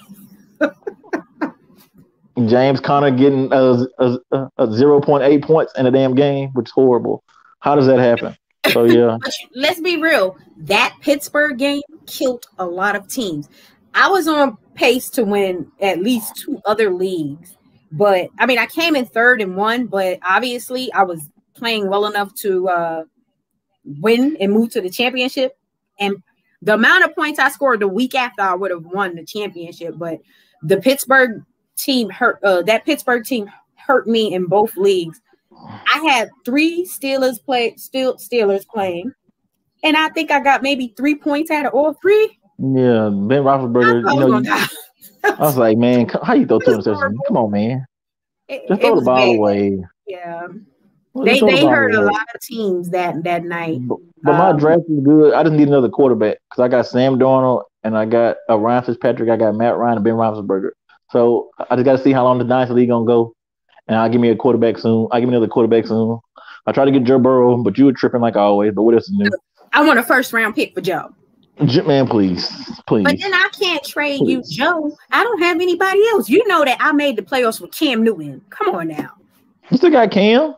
James Conner getting 0.8 points in a damn game, which is horrible. How does that happen? So yeah. But let's be real. That Pittsburgh game killed a lot of teams. I was on pace to win at least 2 other leagues. But I mean, I came in 3rd in one, but obviously I was playing well enough to win and move to the championship. And the amount of points I scored the week after, I would have won the championship. But the Pittsburgh team hurt. That Pittsburgh team hurt me in both leagues. I had 3 Steelers playing, and I think I got maybe 3 points out of all 3. Yeah, Ben Roethlisberger. I was like, man, how you throw 2 interceptions? Come on, man. Just throw the ball away. Yeah. They hurt a lot of teams that night. But my draft is good. I just need another quarterback because I got Sam Darnold and I got Ryan Fitzpatrick. I got Matt Ryan and Ben Roethlisberger. So I just got to see how long the Dynasty League gonna go, and I'll give me a quarterback soon. I'll give me another quarterback soon. I tried to get Joe Burrow, but you were tripping like always. But what else is new? I want a 1st-round pick for Joe. Man, please. But then I can't trade you, Joe. I don't have anybody else. You know that I made the playoffs with Cam Newton. Come on now. You still got Cam.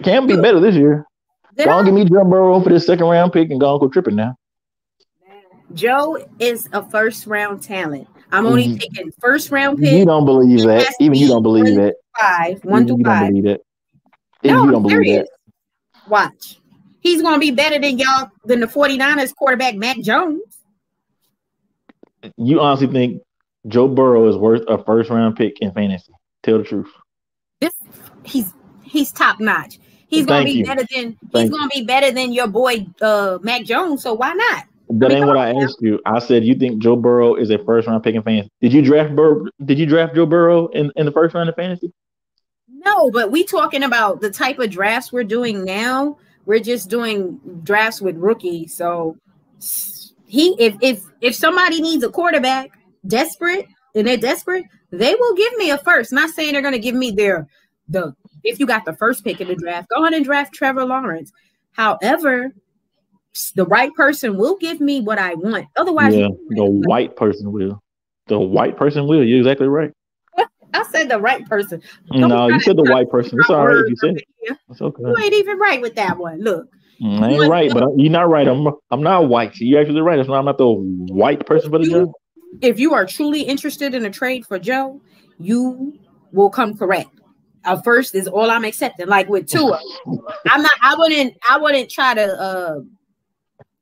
Cam be better this year. Don't give me Joe Burrow for this 2nd-round pick and go tripping now. Joe is a 1st-round talent. I'm only taking 1st-round pick. You don't believe that. Even you don't believe that. 1 through 5. You don't believe that. No, you don't believe that. Watch. He's going to be better than the 49ers quarterback, Mac Jones. You honestly think Joe Burrow is worth a 1st-round pick in fantasy? Tell the truth. He's top notch. He's going to be better than your boy Mac Jones. So why not? That ain't what I asked you. I said you think Joe Burrow is a 1st-round pick in fantasy. Did you draft Joe Burrow in the 1st round of fantasy? No, but we talking about the type of drafts we're doing now. We're just doing drafts with rookies. So if somebody needs a quarterback, desperate, and they're desperate, they will give me a 1st. Not saying they're going to give me if you got the 1st pick in the draft, go ahead and draft Trevor Lawrence. However, the right person will give me what I want. Otherwise, the white person will. The white person will. You're exactly right. I said the right person. No, you said the white person. It's all right if you said it. It's okay. You ain't even right with that one. Look. I ain't right, but you're not right. I'm not white. You're actually right. That's why I'm not the white person for the job. If you are truly interested in a trade for Joe, you will come correct. A 1st is all I'm accepting. Like with Tua, I wouldn't try to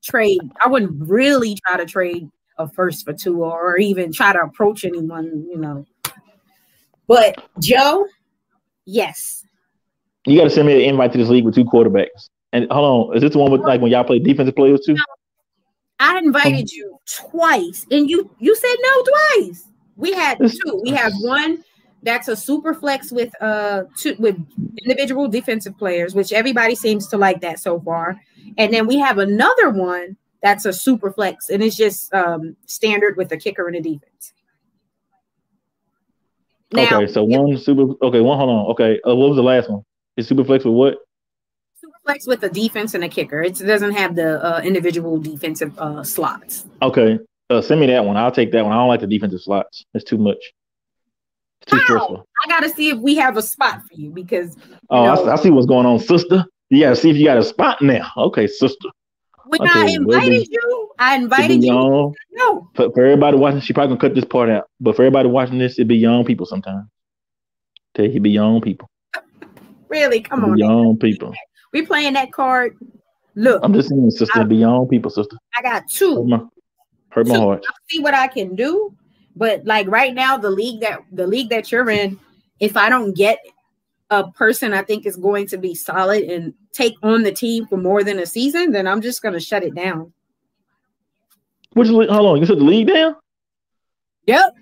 trade. I wouldn't really try to trade a 1st for Tua or even try to approach anyone, But Joe, yes. You got to send me an invite to this league with 2 quarterbacks. And hold on, is this the one with like when y'all play defensive players too? I invited you twice, and you said no twice. We had 2. We have one that's a super flex with individual defensive players, which everybody seems to like that so far. And then we have another one that's a super flex, and it's just standard with the kicker and the defense. Now, okay, so one super. Okay, one. Hold on. Okay, what was the last one? Is super flex with what? Super flex with the defense and a kicker. It doesn't have the individual defensive slots. Okay, send me that one. I'll take that one. I don't like the defensive slots. It's too much. It's too stressful. I gotta see if we have a spot for you because. I see what's going on, sister. You gotta see if you got a spot now. Okay, sister. When I invited you. No. For everybody watching, she probably gonna cut this part out. But for everybody watching this, it'd be young people sometimes. Tell you, it'd be young people. Really? Come on. Young people. We playing that card. Look. I'm just saying, sister, it'd be young people, sister. I got 2. Hurt my heart. I'll see what I can do. But like right now, the league that you're in, if I don't get a person I think is going to be solid and take on the team for more than a season, then I'm just going to shut it down. Hold on, you shut the league down? Yep.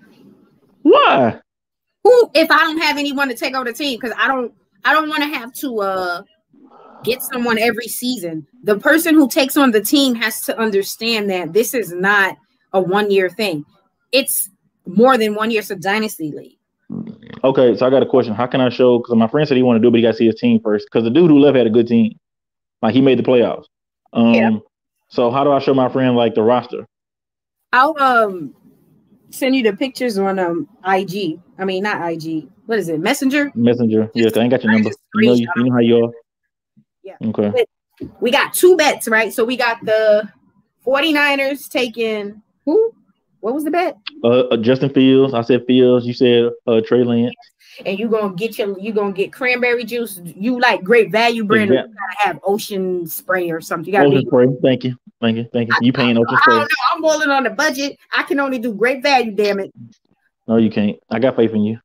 Why? If I don't have anyone to take over the team, because I don't want to have to get someone every season. The person who takes on the team has to understand that this is not a 1-year thing. It's more than 1 year. It's a dynasty league. Okay, so I got a question. How can I show? Because my friend said he wanted to do it, but he got to see his team first. Because the dude who left had a good team. Like, he made the playoffs. So how do I show my friend, like, the roster? I'll send you the pictures on IG. I mean, not IG. what is it? Messenger? Messenger. Yeah, I ain't got your number. You know how you are. Yeah. Okay. But we got 2 bets, right? So we got the 49ers taking who? What was the bet? Justin Fields. I said Fields. You said Trey Lance. And you gonna get cranberry juice. You like great value, Brandon. Exactly. You gotta have ocean spray or something. You Ocean spray. Thank you. You paying ocean spray? I don't know. I'm rolling on the budget. I can only do great value. Damn it. No, you can't. I got faith in you.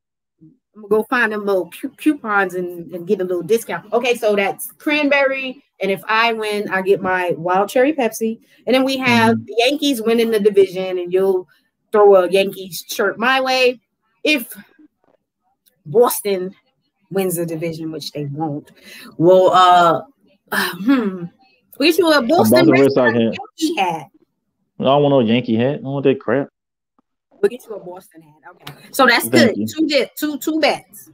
I'm gonna go find them little coupons and get a little discount. Okay, so that's cranberry, and if I win, I get my wild cherry Pepsi. And then we have the Yankees winning the division, and you'll throw a Yankees shirt my way. If Boston wins the division, which they won't, well, we should a Boston Red Sox Yankee hat. I don't want no Yankee hat. I don't want that crap. We'll get you a Boston hat. Okay. So that's good. Two bets.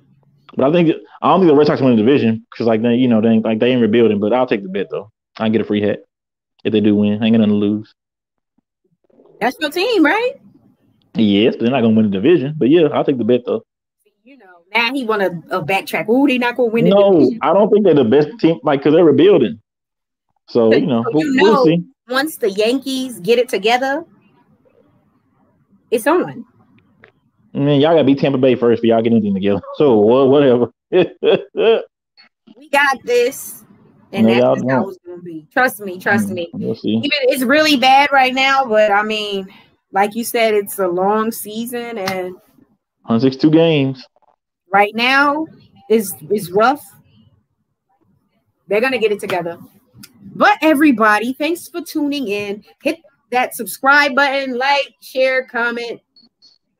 But I don't think the Red Sox win the division because they ain't rebuilding. But I'll take the bet though. I can get a free hat if they do win. I ain't got nothing to lose. That's your team, right? Yes, but they're not gonna win the division. But yeah, I'll take the bet though. Now he want to backtrack. Oh, they're not gonna win the No, division. I don't think they're the best team, because they're rebuilding. So we'll see. Once the Yankees get it together, it's on. Man, y'all gotta beat Tampa Bay first for y'all get anything together. So whatever. We got this, and that's how it's gonna be. Trust me. We'll see. Even it's really bad right now, but I mean, like you said, it's a long season, and 162 games. Right now is rough. They're gonna get it together. But everybody, thanks for tuning in. Hit that subscribe button, like, share, comment.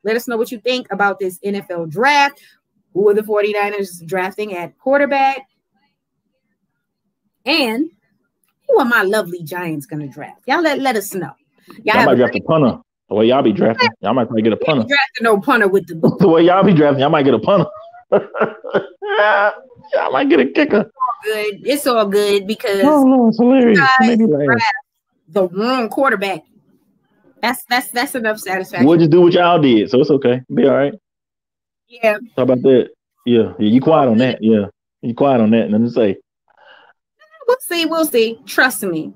Let us know what you think about this NFL draft. Who are the 49ers drafting at quarterback? And who are my lovely Giants going to draft? Y'all let us know. Y'all might draft a punter. The way y'all be drafting, y'all might probably get a punter. Drafting no punter with the way y'all be drafting, y'all might get a punter. Y'all might get a kicker. It's all good because it's hilarious. The wrong quarterback. That's enough satisfaction. We'll just do what y'all did, so it's okay. Be all right. Yeah. How about that? Yeah. You quiet on that. Yeah. You quiet on that. Nothing to say. We'll see. Trust me.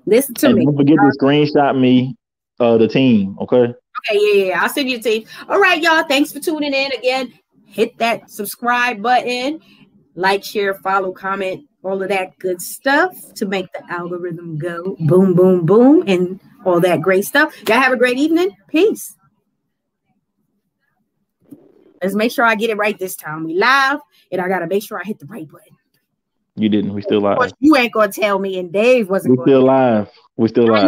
Listen to me. Don't forget to screenshot me the team, okay? Okay, yeah. I'll send you the team. All right, y'all. Thanks for tuning in again. Hit that subscribe button. Like, share, follow, comment, all of that good stuff to make the algorithm go boom, boom, boom, and all that great stuff. Y'all have a great evening. Peace. Let's make sure I get it right this time. We live, and I got to make sure I hit the right button. You didn't. We still live. Of course, you ain't going to tell me, and Dave wasn't going to. We still live.